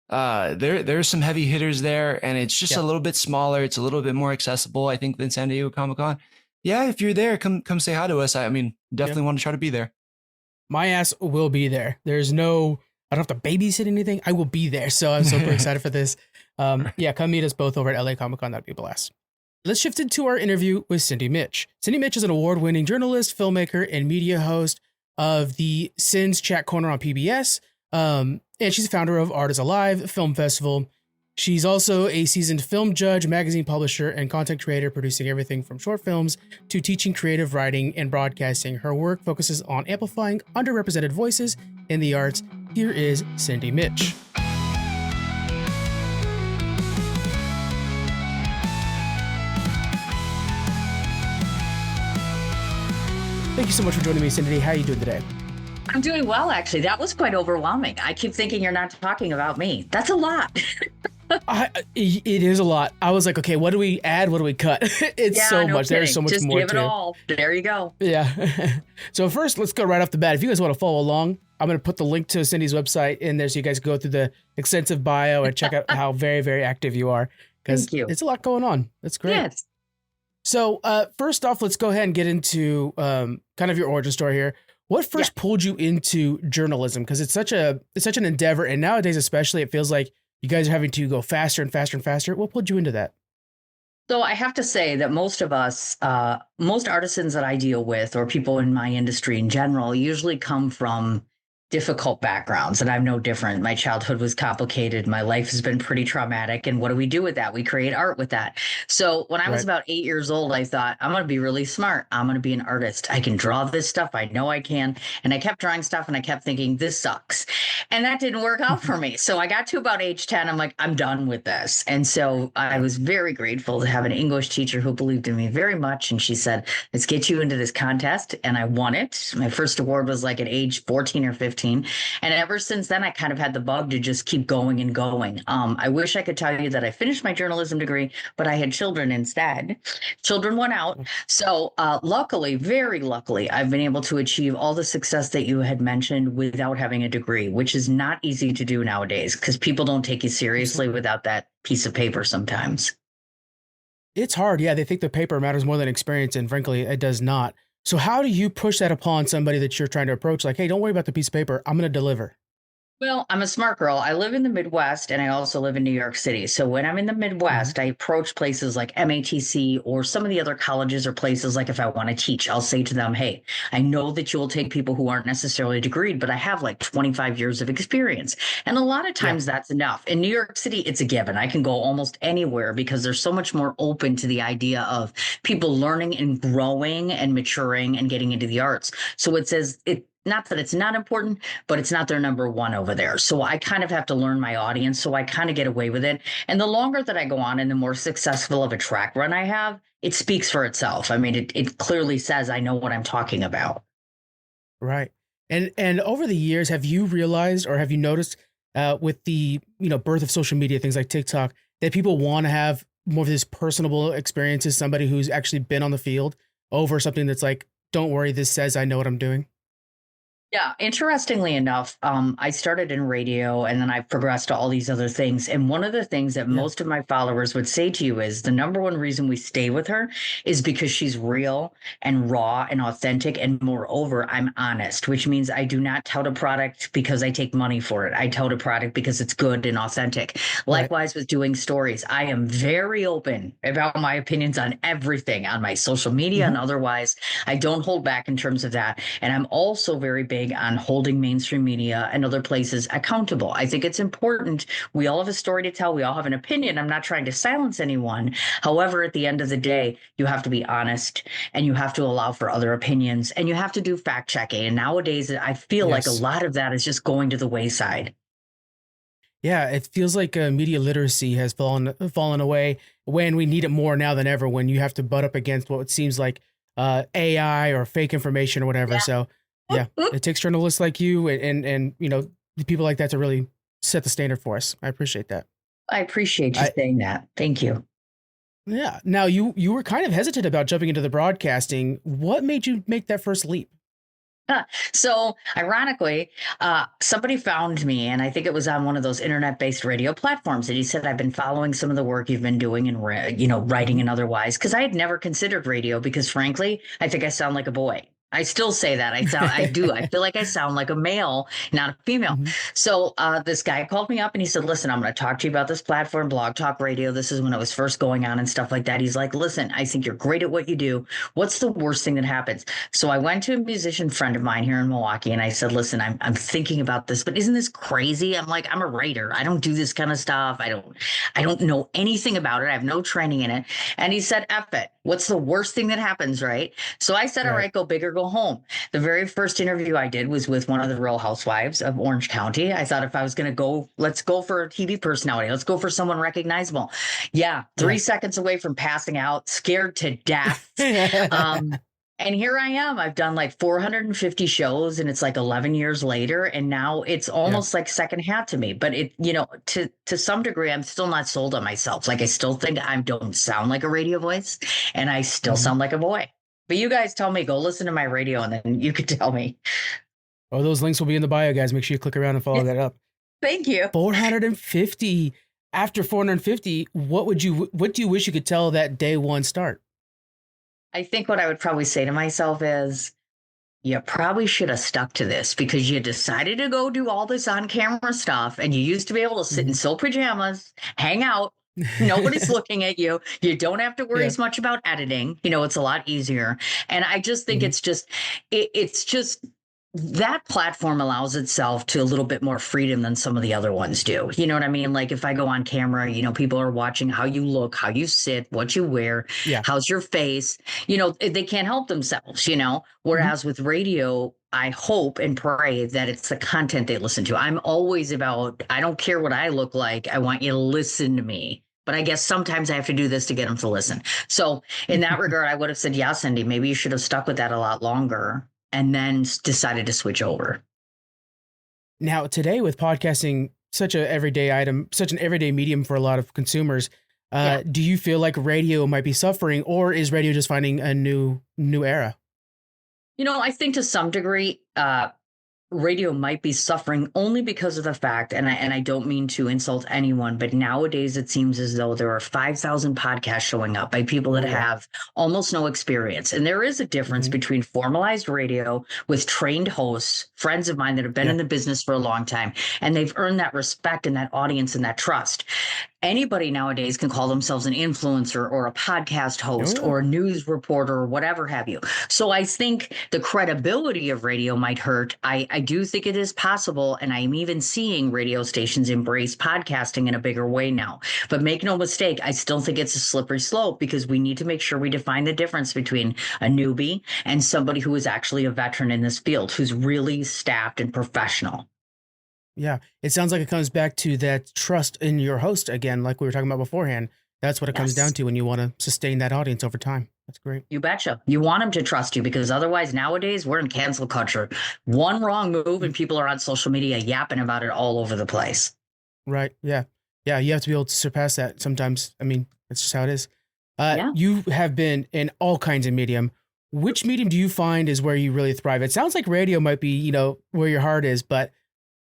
Speaker 2: there's some heavy hitters there, and it's just a little bit smaller. It's a little bit more accessible, I think, than San Diego Comic-Con. Yeah, if you're there, come say hi to us. I mean, definitely want to try to be there.
Speaker 1: My ass will be there. I don't have to babysit anything. I will be there. So I'm super excited for this. Come meet us both over at LA Comic-Con. That'd be a blast. Let's shift into our interview with Cindy Mich. Cindy Mich is an award-winning journalist, filmmaker, and media host of the Sins Chat Corner on PBS. And she's the founder of Art is Alive Film Festival. She's also a seasoned film judge, magazine publisher, and content creator, producing everything from short films to teaching creative writing and broadcasting. Her work focuses on amplifying underrepresented voices in the arts. Here is Cindy Mich. Thank you so much for joining me, Cindy. How are you doing today?
Speaker 3: I'm doing well, actually. That was quite overwhelming. I keep thinking you're not talking about me. That's a lot.
Speaker 1: It is a lot. I was like, okay, what do we add? What do we cut? It's so much. There's so much
Speaker 3: Just
Speaker 1: more
Speaker 3: give
Speaker 1: to
Speaker 3: it all. There you go.
Speaker 1: Yeah. So first, let's go right off the bat. If you guys want to follow along, I'm going to put the link to Cindy's website in there so you guys can go through the extensive bio and check out how very, very active you are. Because it's a lot going on. That's great. Yes. So first off, let's go ahead and get into kind of your origin story here. What first pulled you into journalism? Because it's such an endeavor, and nowadays especially, it feels like you guys are having to go faster and faster and faster. What pulled you into that?
Speaker 3: So I have to say that most of us, most artisans that I deal with, or people in my industry in general, usually come from difficult backgrounds, and I'm no different. My childhood was complicated. My life has been pretty traumatic. And what do we do with that? We create art with that. So when I was about 8 years old, I thought, I'm going to be really smart. I'm going to be an artist. I can draw this stuff. I know I can. And I kept drawing stuff and I kept thinking, this sucks. And that didn't work out for me. So I got to about age 10. I'm like, I'm done with this. And so I was very grateful to have an English teacher who believed in me very much. And she said, let's get you into this contest. And I won it. My first award was like at age 14 or 15. And ever since then, I kind of had the bug to just keep going and going. I wish I could tell you that I finished my journalism degree, but I had children instead. Children went out. So luckily, very luckily, I've been able to achieve all the success that you had mentioned without having a degree, which is not easy to do nowadays because people don't take you seriously without that piece of paper sometimes.
Speaker 1: It's hard. Yeah, they think the paper matters more than experience, and frankly, it does not. So how do you push that upon somebody that you're trying to approach? Like, hey, don't worry about the piece of paper. I'm going to deliver.
Speaker 3: Well, I'm a smart girl. I live in the Midwest and I also live in New York City. So when I'm in the Midwest, I approach places like MATC or some of the other colleges or places like if I want to teach, I'll say to them, hey, I know that you will take people who aren't necessarily degreed, but I have like 25 years of experience. And a lot of times that's enough. In New York City, it's a given. I can go almost anywhere because they're so much more open to the idea of people learning and growing and maturing and getting into the arts. So it says not that it's not important, but it's not their number one over there. So I kind of have to learn my audience. So I kind of get away with it. And the longer that I go on and the more successful of a track run I have, it speaks for itself. I mean, it clearly says I know what I'm talking about.
Speaker 1: Right. And over the years, have you realized or have you noticed with the birth of social media, things like TikTok, that people want to have more of this personable experiences, somebody who's actually been on the field over something that's like, don't worry, this says I know what I'm doing?
Speaker 3: Yeah, interestingly enough, I started in radio and then I progressed to all these other things. And one of the things that most of my followers would say to you is the number one reason we stay with her is because she's real and raw and authentic. And moreover, I'm honest, which means I do not tout a product because I take money for it. I tout a product because it's good and authentic. Likewise with doing stories, I am very open about my opinions on everything on my social media and otherwise. I don't hold back in terms of that. And I'm also very big on holding mainstream media and other places accountable. I think it's important. We all have a story to tell. We all have an opinion. I'm not trying to silence anyone. However, at the end of the day, you have to be honest and you have to allow for other opinions and you have to do fact checking. And nowadays, I feel like a lot of that is just going to the wayside.
Speaker 1: Yeah, it feels like media literacy has fallen away when we need it more now than ever, when you have to butt up against what seems like AI or fake information or whatever. So yeah, it takes journalists like you and the people like that to really set the standard for us. I appreciate that.
Speaker 3: I appreciate you saying that. Thank you.
Speaker 1: Yeah. Now you were kind of hesitant about jumping into the broadcasting. What made you make that first leap?
Speaker 3: So ironically, somebody found me, and I think it was on one of those internet-based radio platforms. And he said, "I've been following some of the work you've been doing and writing and otherwise." Because I had never considered radio, because frankly, I think I sound like a boy. I still say that. I do. I feel like I sound like a male, not a female.
Speaker 1: Hmm.
Speaker 3: So this guy called me up and he said, listen, I'm going to talk to you about this platform, Blog Talk Radio. This is when I was first going on and stuff like that. He's like, listen, I think you're great at what you do. What's the worst thing that happens? So I went to a musician friend of mine here in Milwaukee and I said, listen, I'm thinking about this, but isn't this crazy? I'm like, I'm a writer. I don't do this kind of stuff. I don't know anything about it. I have no training in it. And he said, F it. What's the worst thing that happens, right? So I said, all right, go big or go home. The very first interview I did was with one of the Real Housewives of Orange County. I thought if I was going to go, let's go for a TV personality. Let's go for someone recognizable. Yeah, 3 seconds away from passing out, scared to death. And here I am. I've done like 450 shows and it's like 11 years later. And now it's almost like second hat to me. But it, to some degree, I'm still not sold on myself. Like I still think I don't sound like a radio voice and I still sound like a boy. But you guys tell me, go listen to my radio and then you could tell me.
Speaker 1: Oh, those links will be in the bio, guys. Make sure you click around and follow that up.
Speaker 3: Thank you.
Speaker 1: 450. After 450, what do you wish you could tell that day one start?
Speaker 3: I think what I would probably say to myself is, you probably should have stuck to this because you decided to go do all this on camera stuff and you used to be able to sit in silk pajamas, hang out. Nobody's looking at you. You don't have to worry as much about editing. It's a lot easier. And I just think it's just that platform allows itself to a little bit more freedom than some of the other ones do. You know what I mean? Like if I go on camera, people are watching how you look, how you sit, what you wear, how's your face, they can't help themselves, whereas with radio, I hope and pray that it's the content they listen to. I'm always about, I don't care what I look like. I want you to listen to me. But I guess sometimes I have to do this to get them to listen. So in that regard, I would have said, yeah, Cindy, maybe you should have stuck with that a lot longer and then decided to switch over.
Speaker 1: Now, today with podcasting, such an everyday item, such an everyday medium for a lot of consumers, do you feel like radio might be suffering, or is radio just finding a new era?
Speaker 3: I think to some degree, radio might be suffering only because of the fact, and I don't mean to insult anyone, but nowadays it seems as though there are 5,000 podcasts showing up by people that have almost no experience. And there is a difference between formalized radio with trained hosts, friends of mine that have been in the business for a long time, and they've earned that respect and that audience and that trust. Anybody nowadays can call themselves an influencer or a podcast host or a news reporter or whatever have you. So I think the credibility of radio might hurt. I do think it is possible. And I'm even seeing radio stations embrace podcasting in a bigger way now. But make no mistake, I still think it's a slippery slope because we need to make sure we define the difference between a newbie and somebody who is actually a veteran in this field, who's really staffed and professional.
Speaker 1: Yeah, it sounds like it comes back to that trust in your host again, like we were talking about beforehand. That's what it comes down to when you want to sustain that audience over time. That's great.
Speaker 3: You betcha. You want them to trust you because otherwise nowadays we're in cancel culture. One wrong move and people are on social media yapping about it all over the place.
Speaker 1: Right. Yeah. Yeah. You have to be able to surpass that sometimes. I mean, that's just how it is. You have been in all kinds of medium. Which medium do you find is where you really thrive? It sounds like radio might be, where your heart is, but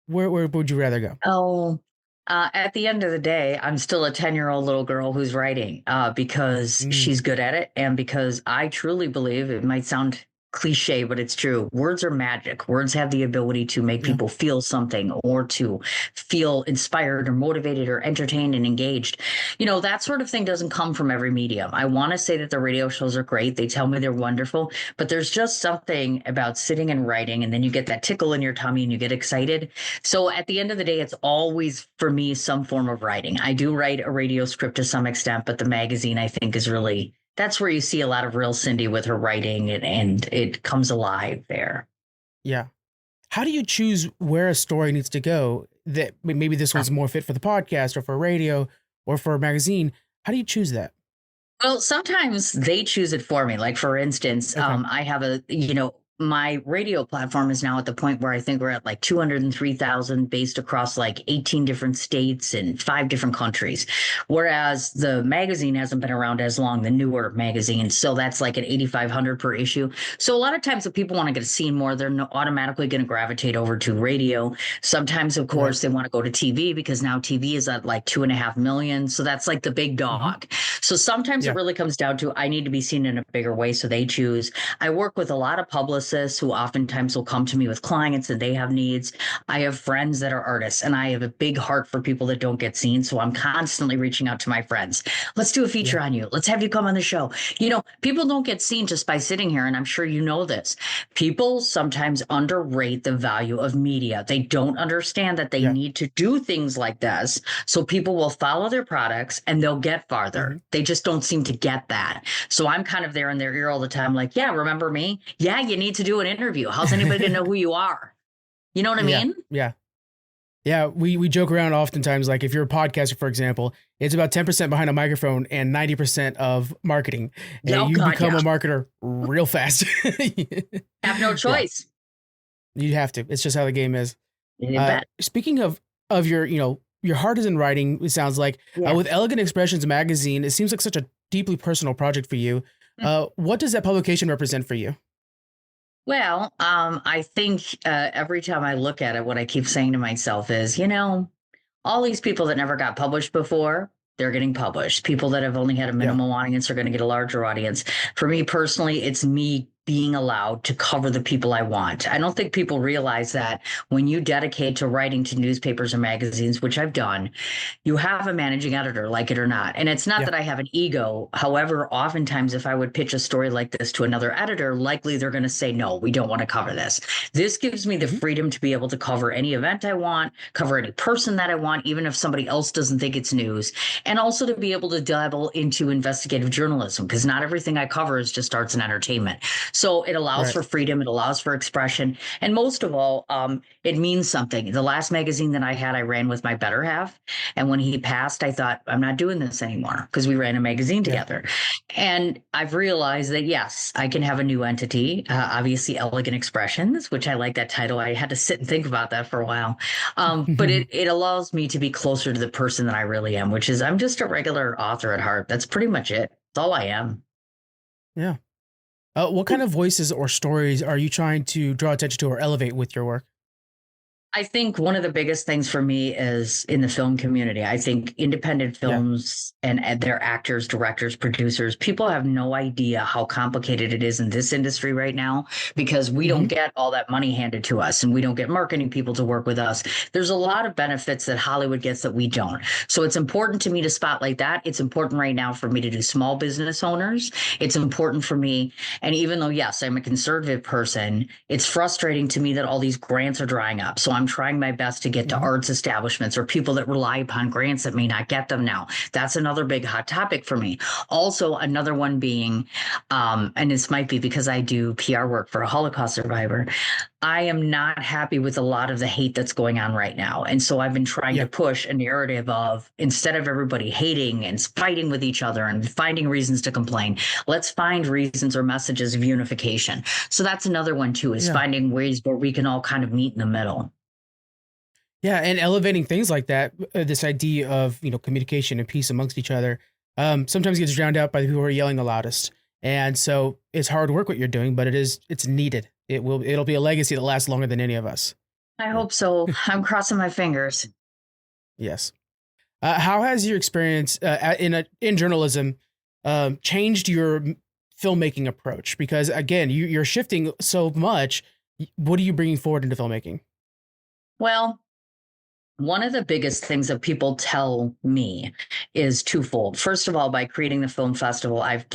Speaker 1: where would you rather go?
Speaker 3: Oh, at the end of the day, I'm still a 10-year-old little girl who's writing because she's good at it. And because I truly believe, it might sound cliche, but it's true. Words are magic. Words have the ability to make people feel something or to feel inspired or motivated or entertained and engaged. That sort of thing doesn't come from every medium. I want to say that the radio shows are great. They tell me they're wonderful, but there's just something about sitting and writing, and then you get that tickle in your tummy and you get excited. So at the end of the day, it's always, for me, some form of writing. I do write a radio script to some extent, but the magazine, I think, is really... that's where you see a lot of real Cindy with her writing and it comes alive there.
Speaker 1: Yeah. How do you choose where a story needs to go? That maybe this one's more fit for the podcast or for radio or for a magazine. How do you choose that?
Speaker 3: Well, sometimes they choose it for me. Like, for instance, I have my radio platform is now at the point where I think we're at like 203,000 based across like 18 different states and 5 different countries. Whereas the magazine hasn't been around as long, the newer magazine. So that's like an 8,500 per issue. So a lot of times if people want to get seen more, they're automatically going to gravitate over to radio. Sometimes, of course, they want to go to TV because now TV is at like 2.5 million. So that's like the big dog. So sometimes it
Speaker 1: Yeah.
Speaker 3: really comes down to I need to be seen in a bigger way. So they choose. I work with a lot of publicists who oftentimes will come to me with clients and they have needs. I have friends that are artists and I have a big heart for people that don't get seen. So I'm constantly reaching out to my friends. Let's do a feature
Speaker 1: Yeah.
Speaker 3: on you. Let's have you come on the show. People don't get seen just by sitting here. And I'm sure you know this. People sometimes underrate the value of media. They don't understand that they
Speaker 1: Yeah.
Speaker 3: need to do things like this so people will follow their products and they'll get
Speaker 1: Mhm.
Speaker 3: farther. They just don't seem to get that. So I'm kind of there in their ear all the time, like, yeah, remember me? Yeah, you need to do an interview. How's anybody going to know who you are? You know what I
Speaker 1: Yeah.
Speaker 3: mean?
Speaker 1: Yeah. Yeah. We joke around oftentimes, like if you're a podcaster, for example, it's about 10% behind a microphone and 90% of marketing. And
Speaker 3: Oh,
Speaker 1: you
Speaker 3: God,
Speaker 1: become
Speaker 3: yeah.
Speaker 1: a marketer real fast.
Speaker 3: Have no
Speaker 1: Yeah.
Speaker 3: choice.
Speaker 1: You have to. It's just how the game is.
Speaker 3: You bet.
Speaker 1: Speaking of your, your heart is in writing, it sounds like,
Speaker 3: Yeah.
Speaker 1: with Elegant Expressions magazine, it seems like such a deeply personal project for you. What does that publication represent for you?
Speaker 3: Well, I think every time I look at it, what I keep saying to myself is, all these people that never got published before, they're getting published. People that have only had a
Speaker 1: Yeah.
Speaker 3: minimal audience are going to get a larger audience. For me personally, it's me being allowed to cover the people I want. I don't think people realize that when you dedicate to writing to newspapers or magazines, which I've done, you have a managing editor, like it or not. And it's not
Speaker 1: Yeah.
Speaker 3: that I have an ego. However, oftentimes if I would pitch a story like this to another editor, likely they're going to say, no, we don't want to cover this. This gives me the freedom to be able to cover any event I want, cover any person that I want, even if somebody else doesn't think it's news. And also to be able to dabble into investigative journalism, because not everything I cover is just arts and entertainment. So it allows
Speaker 1: Right.
Speaker 3: for freedom. It allows for expression. And most of all, it means something. The last magazine that I had, I ran with my better half. And when he passed, I thought, I'm not doing this anymore because we ran a magazine together. And I've realized that, yes, I can have a new entity, obviously Elegant Expressions, which I like that title. I had to sit and think about that for a while. But it allows me to be closer to the person that I really am, which is I'm just a regular author at heart. That's pretty much it. That's all I am.
Speaker 1: Yeah. What kind of voices or stories are you trying to draw attention to or elevate with your work?
Speaker 3: I think one of the biggest things for me is in the film community. I think independent films and their actors, directors, producers, people have no idea how complicated it is in this industry right now because we don't get all that money handed to us and we don't get marketing people to work with us. There's a lot of benefits that Hollywood gets that we don't. So it's important to me to spotlight that. It's important right now for me to do small business owners. It's important for me. And even though, yes, I'm a conservative person, it's frustrating to me that all these grants are drying up. So I'm trying my best to get to arts establishments or people that rely upon grants that may not get them now. That's another big hot topic for me. Also, another one being, and this might be because I do PR work for a Holocaust survivor, I am not happy with a lot of the hate that's going on right now. And so I've been trying to push a narrative of instead of everybody hating and fighting with each other and finding reasons to complain, let's find reasons or messages of unification. So that's another one too, is finding ways where we can all kind of meet in the middle.
Speaker 1: Yeah, and elevating things like that, this idea of communication and peace amongst each other, sometimes gets drowned out by the people who are yelling the loudest. And so it's hard work what you're doing, but it's needed. It'll be a legacy that lasts longer than any of us.
Speaker 3: I hope so. I'm crossing my fingers.
Speaker 1: Yes. How has your experience in journalism changed your filmmaking approach? Because again, you're shifting so much. What are you bringing forward into filmmaking?
Speaker 3: Well, one of the biggest things that people tell me is twofold. First of all, by creating the film festival, I've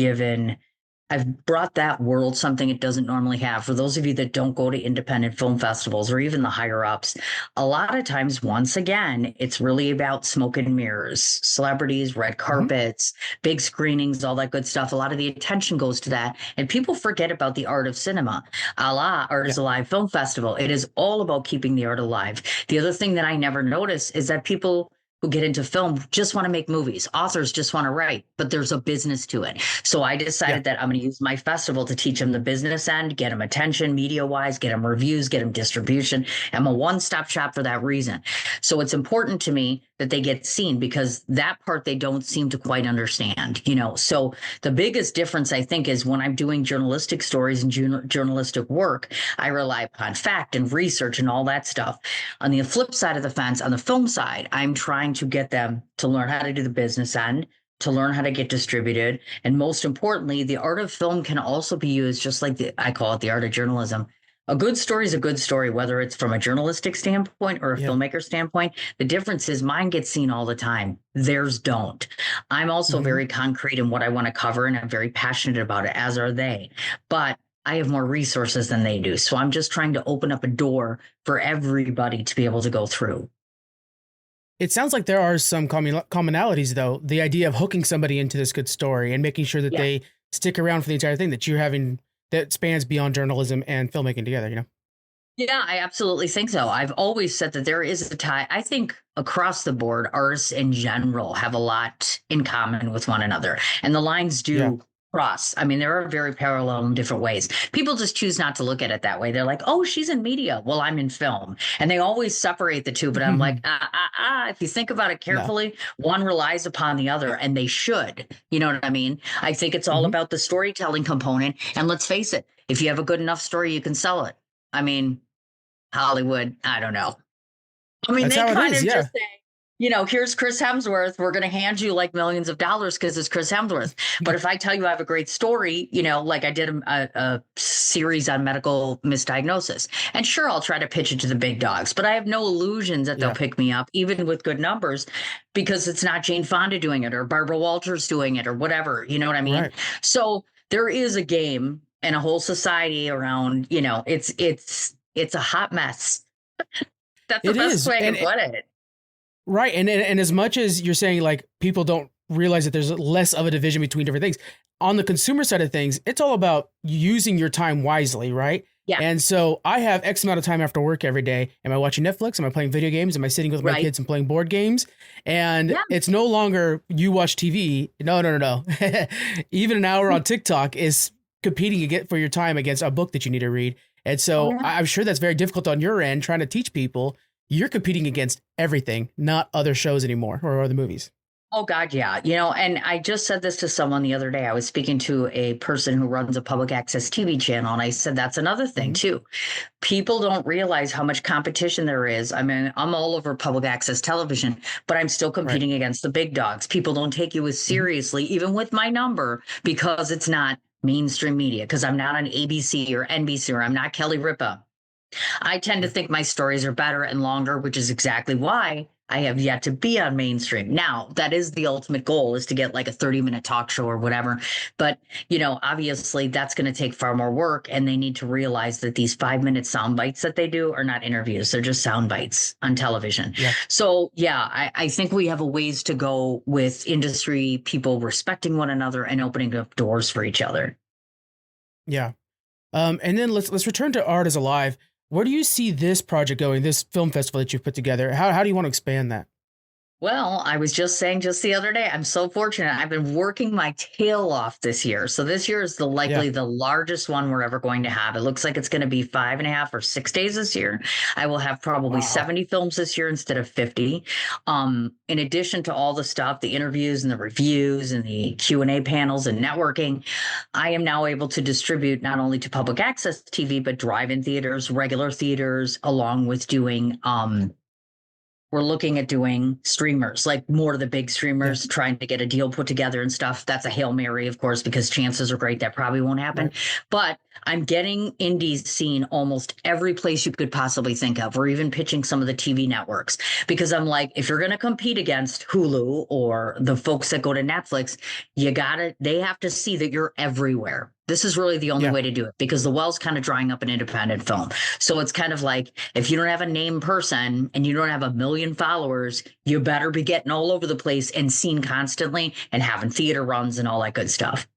Speaker 3: brought that world something it doesn't normally have. For those of you that don't go to independent film festivals or even the higher ups, a lot of times, once again, it's really about smoke and mirrors, celebrities, red carpets, big screenings, all that good stuff. A lot of the attention goes to that. And people forget about the art of cinema, a la Art is Alive Film Festival. It is all about keeping the art alive. The other thing that I never notice is that people who get into film just want to make movies. Authors just want to write, but there's a business to it. So I decided that I'm going to use my festival to teach them the business end, get them attention media-wise, get them reviews, get them distribution. I'm a one-stop shop for that reason. So it's important to me that they get seen because that part they don't seem to quite understand, So the biggest difference, I think, is when I'm doing journalistic stories and journalistic work, I rely upon fact and research and all that stuff. On the flip side of the fence, on the film side, I'm trying to get them to learn how to do the business end, to learn how to get distributed. And most importantly, the art of film can also be used just like I call it the art of journalism. A good story is a good story, whether it's from a journalistic standpoint or a filmmaker standpoint. The difference is mine gets seen all the time. Theirs don't. I'm also very concrete in what I want to cover, and I'm very passionate about it, as are they. But I have more resources than they do. So I'm just trying to open up a door for everybody to be able to go through.
Speaker 1: It sounds like there are some commonalities, though. The idea of hooking somebody into this good story and making sure that they stick around for the entire thing, that you're having that spans beyond journalism and filmmaking together, you know?
Speaker 3: Yeah, I absolutely think so. I've always said that there is a tie. I think across the board, artists in general have a lot in common with one another, and the lines do cross. I mean, there are very parallel in different ways. People just choose not to look at it that way. They're like, oh, she's in media. Well, I'm in film. And they always separate the two. But I'm like, if you think about it carefully, one relies upon the other, and they should. You know what I mean? I think it's all about the storytelling component. And let's face it, if you have a good enough story, you can sell it. I mean, Hollywood, I don't know. I mean,
Speaker 1: That's
Speaker 3: they kind of
Speaker 1: yeah.
Speaker 3: just say, you know, here's Chris Hemsworth. We're going to hand you like millions of dollars because it's Chris Hemsworth. But if I tell you I have a great story, you know, like I did a series on medical misdiagnosis, and sure, I'll try to pitch it to the big dogs, but I have no illusions that they'll pick me up, even with good numbers, because it's not Jane Fonda doing it or Barbara Walters doing it or whatever. You know what I mean?
Speaker 1: Right.
Speaker 3: So there is a game and a whole society around, you know, it's a hot mess. That's the best way to put it.
Speaker 1: Right. And as much as you're saying, like, people don't realize that there's less of a division between different things, on the consumer side of things, it's all about using your time wisely, right? Yeah. And so I have X amount of time after work every day. Am I watching Netflix? Am I playing video games? Am I sitting with my kids and playing board games? And it's no longer you watch TV. No. Even an hour on TikTok is competing for your time against a book that you need to read. And so I'm sure that's very difficult on your end, trying to teach people. You're competing against everything, not other shows anymore or other movies.
Speaker 3: Oh, God, yeah. You know, and I just said this to someone the other day. I was speaking to a person who runs a public access TV channel, and I said, that's another thing, too. People don't realize how much competition there is. I mean, I'm all over public access television, but I'm still competing against the big dogs. People don't take you as seriously, even with my number, because it's not mainstream media, because I'm not on ABC or NBC, or I'm not Kelly Ripa. I tend to think my stories are better and longer, which is exactly why I have yet to be on mainstream. Now, that is the ultimate goal, is to get like a 30-minute talk show or whatever. But, you know, obviously that's going to take far more work, and they need to realize that these 5-minute sound bites that they do are not interviews. They're just sound bites on television. Yeah. So, yeah, I think we have a ways to go with industry people respecting one another and opening up doors for each other.
Speaker 1: Yeah. And then let's return to Art is Alive. Where do you see this project going, this film festival that you've put together? How do you want to expand that?
Speaker 3: Well, I was just saying just the other day, I'm so fortunate. I've been working my tail off this year. So this year is likely the largest one we're ever going to have. It looks like it's going to be 5.5 or 6 days this year. I will have probably 70 films this year instead of 50. In addition to all the stuff, the interviews and the reviews and the Q&A panels and networking, I am now able to distribute not only to public access TV, but drive-in theaters, regular theaters, along with doing we're looking at doing streamers, like more of the big streamers, trying to get a deal put together and stuff. That's a Hail Mary, of course, because chances are great that probably won't happen. Right. But I'm getting indies seen almost every place you could possibly think of. We're even pitching some of the TV networks, because I'm like, if you're going to compete against Hulu or the folks that go to Netflix, they have to see that you're everywhere. This is really the only way to do it, because the well's kind of drying up in independent film. So it's kind of like, if you don't have a named person and you don't have 1 million followers, you better be getting all over the place and seen constantly and having theater runs and all that good stuff.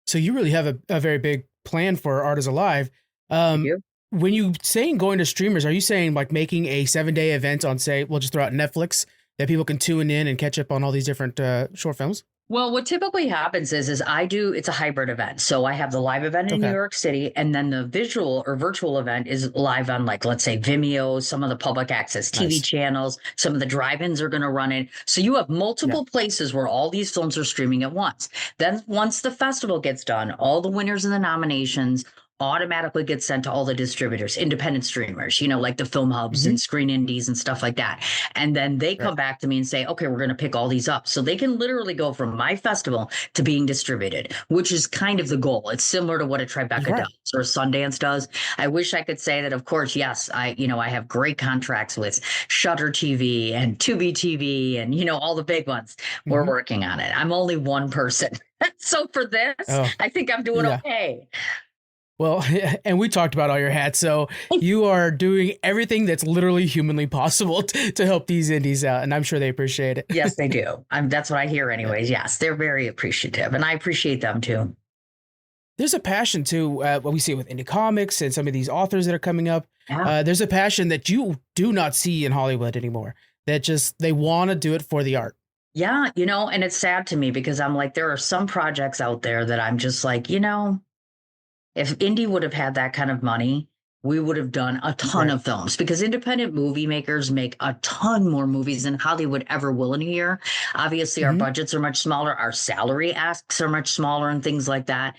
Speaker 1: So you really have a very big plan for Art is Alive. When you saying going to streamers, are you saying like making a 7-day event on, say, we'll just throw out Netflix, that people can tune in and catch up on all these different short films?
Speaker 3: Well, what typically happens is it's a hybrid event. So I have the live event in New York City, and then the visual or virtual event is live on, like, let's say Vimeo, some of the public access TV channels, some of the drive-ins are going to run it. So you have multiple places where all these films are streaming at once. Then once the festival gets done, all the winners and the nominations, automatically gets sent to all the distributors, independent streamers, like the film hubs and Screen Indies and stuff like that. And then they come back to me and say, okay, we're going to pick all these up. So they can literally go from my festival to being distributed, which is kind of the goal. It's similar to what a Tribeca does or Sundance does. I wish I could say that, of course, yes, I have great contracts with Shudder TV and Tubi TV and, all the big ones. We're working on it. I'm only one person. So for this, I think I'm doing okay.
Speaker 1: Well, and we talked about all your hats, so you are doing everything that's literally humanly possible to help these indies out, and I'm sure they appreciate it.
Speaker 3: Yes, they do. That's what I hear anyways. Yes, they're very appreciative, and I appreciate them too.
Speaker 1: There's a passion too, what we see with indie comics and some of these authors that are coming up. Yeah. There's a passion that you do not see in Hollywood anymore, that just they want to do it for the art.
Speaker 3: Yeah, and it's sad to me because I'm like, there are some projects out there that I'm just like, if indie would have had that kind of money, we would have done a ton of films, because independent movie makers make a ton more movies than Hollywood ever will in a year. Obviously, our budgets are much smaller. Our salary asks are much smaller and things like that.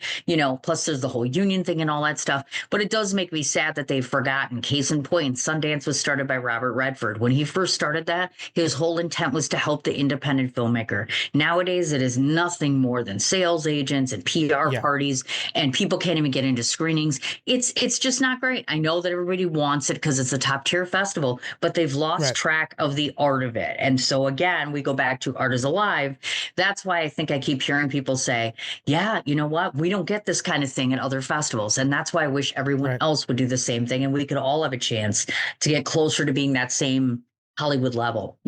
Speaker 3: Plus there's the whole union thing and all that stuff. But it does make me sad that they've forgotten. Case in point, Sundance was started by Robert Redford. When he first started that, his whole intent was to help the independent filmmaker. Nowadays, it is nothing more than sales agents and PR parties, and people can't even get into screenings. It's just not great. I know that everybody wants it because it's a top tier festival, but they've lost track of the art of it. And so again, we go back to art is alive. That's why I think I keep hearing people say, yeah, you know what? We don't get this kind of thing at other festivals. And that's why I wish everyone else would do the same thing. And we could all have a chance to get closer to being that same Hollywood level,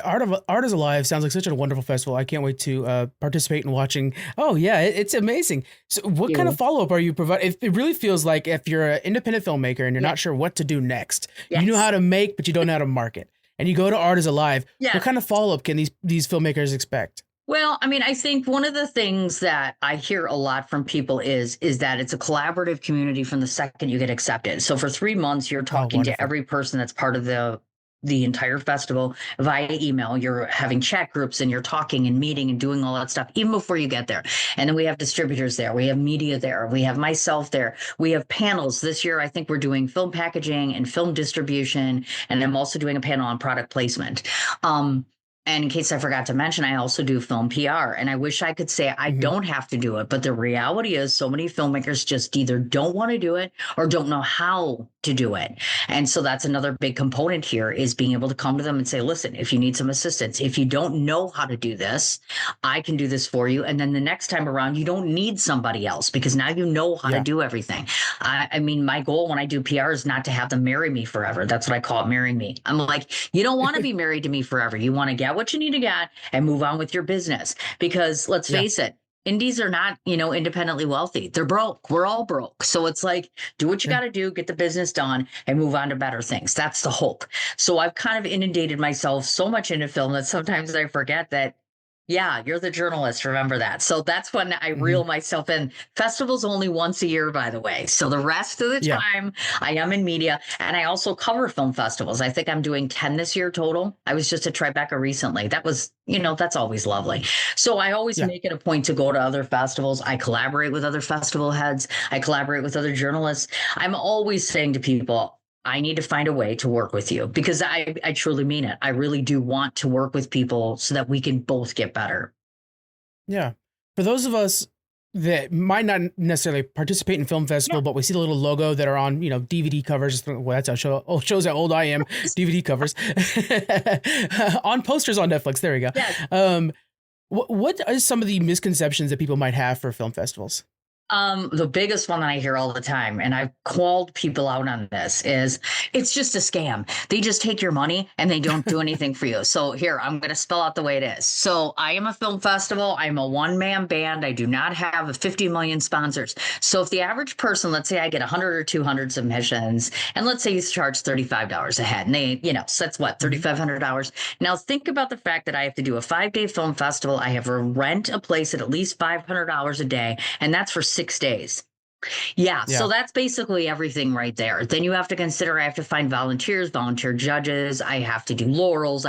Speaker 1: Art is Alive sounds like such a wonderful festival. I can't wait to participate in watching. Oh yeah, it's amazing. So what kind of follow-up are you providing? It really feels like if you're an independent filmmaker and you're not sure what to do next, you know how to make, but you don't know how to market, and you go to Art is Alive, what kind of follow-up can these filmmakers expect?
Speaker 3: Well, I mean, I think one of the things that I hear a lot from people is that it's a collaborative community from the second you get accepted. So for 3 months, you're talking to every person that's part of the entire festival via email. You're having chat groups and you're talking and meeting and doing all that stuff even before you get there. And then we have distributors there. We have media there. We have myself there. We have panels. This year, I think we're doing film packaging and film distribution. And I'm also doing a panel on product placement. And in case I forgot to mention, I also do film PR. And I wish I could say I don't have to do it. But the reality is so many filmmakers just either don't want to do it or don't know how to do it. And so that's another big component here, is being able to come to them and say, listen, if you need some assistance, if you don't know how to do this, I can do this for you. And then the next time around, you don't need somebody else, because now you know how to do everything. I mean, my goal when I do PR is not to have them marry me forever. That's what I call it, marrying me. I'm like, you don't want to be married to me forever. You want to get what you need to get and move on with your business, because let's face it, indies are not, independently wealthy. They're broke. We're all broke. So it's like, do what you got to do, get the business done, and move on to better things. That's the hope. So I've kind of inundated myself so much into film that sometimes I forget that, yeah, you're the journalist. Remember that. So that's when I reel myself in. Festivals only once a year, by the way. So the rest of the time I am in media, and I also cover film festivals. I think I'm doing 10 this year total. I was just at Tribeca recently. That was, that's always lovely. So I always make it a point to go to other festivals. I collaborate with other festival heads. I collaborate with other journalists. I'm always saying to people, I need to find a way to work with you, because I truly mean it. I really do want to work with people so that we can both get better.
Speaker 1: Yeah. For those of us that might not necessarily participate in film festival, but we see the little logo that are on, DVD covers. Well, that's how shows how old I am. DVD covers on posters on Netflix. There we go. Yes. What are some of the misconceptions that people might have for film festivals?
Speaker 3: The biggest one that I hear all the time, and I've called people out on this, is it's just a scam. They just take your money and they don't do anything for you. So here, I'm going to spell out the way it is. So I am a film festival. I'm a one-man band. I do not have 50 million sponsors. So if the average person, let's say I get 100 or 200 submissions, and let's say you charge $35 a head, and they, so that's what, $3,500. Now think about the fact that I have to do a 5-day film festival. I have to rent a place at least $500 a day, and that's for 6 days. Yeah. So that's basically everything right there. Then you have to consider, I have to find volunteer judges. I have to do laurels.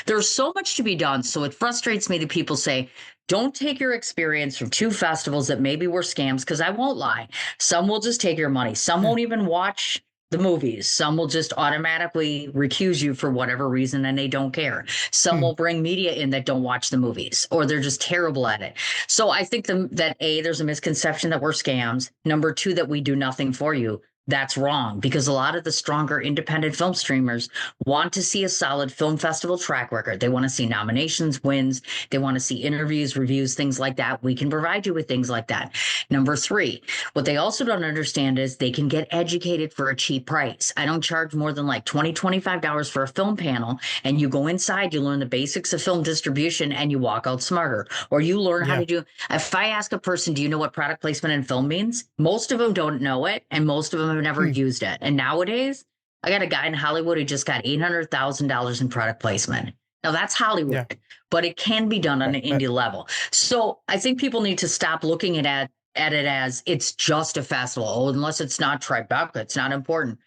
Speaker 3: There's so much to be done. So it frustrates me that people say, Don't take your experience from 2 festivals that maybe were scams, because I won't lie. Some will just take your money. Some won't even watch the movies. Some will just automatically recuse you for whatever reason and they don't care. Some will bring media in that don't watch the movies, or they're just terrible at it. So I think that A, there's a misconception that we're scams. Number 2, that we do nothing for you. That's wrong, because a lot of the stronger independent film streamers want to see a solid film festival track record. They want to see nominations, wins. They want to see interviews, reviews, things like that. We can provide you with things like that. Number 3, what they also don't understand is they can get educated for a cheap price. I don't charge more than like $20, $25 for a film panel, and you go inside, you learn the basics of film distribution, and you walk out smarter. Or you learn how to do, if I ask a person, do you know what product placement in film means? Most of them don't know it, and most of them have never used it. And nowadays, I got a guy in Hollywood who just got $800,000 in product placement. Now that's Hollywood, but it can be done on an indie level. So I think people need to stop looking at it as it's just a festival. Oh, unless it's not Tribeca, it's not important.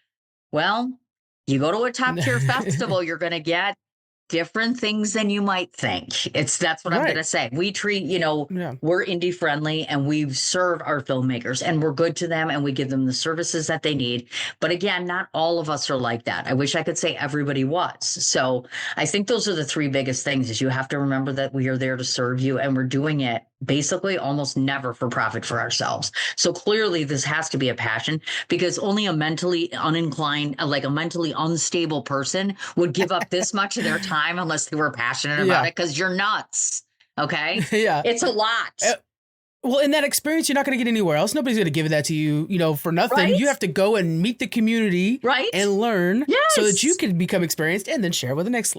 Speaker 3: Well, you go to a top tier festival, you're going to get different things than you might think. That's what I'm going to say. We treat, we're indie friendly, and we serve our filmmakers, and we're good to them, and we give them the services that they need. But again, not all of us are like that. I wish I could say everybody was. So I think those are the 3 biggest things. Is you have to remember that we are there to serve you, and we're doing it basically almost never for profit for ourselves. So clearly this has to be a passion, because only a mentally uninclined, like a mentally unstable person would give up this much of their time unless they were passionate about it, because you're nuts. Okay. It's a lot.
Speaker 1: Well, in that experience, you're not going to get anywhere else. Nobody's going to give that to you, for nothing. Right? You have to go and meet the community, and learn, so that you can become experienced and then share with the next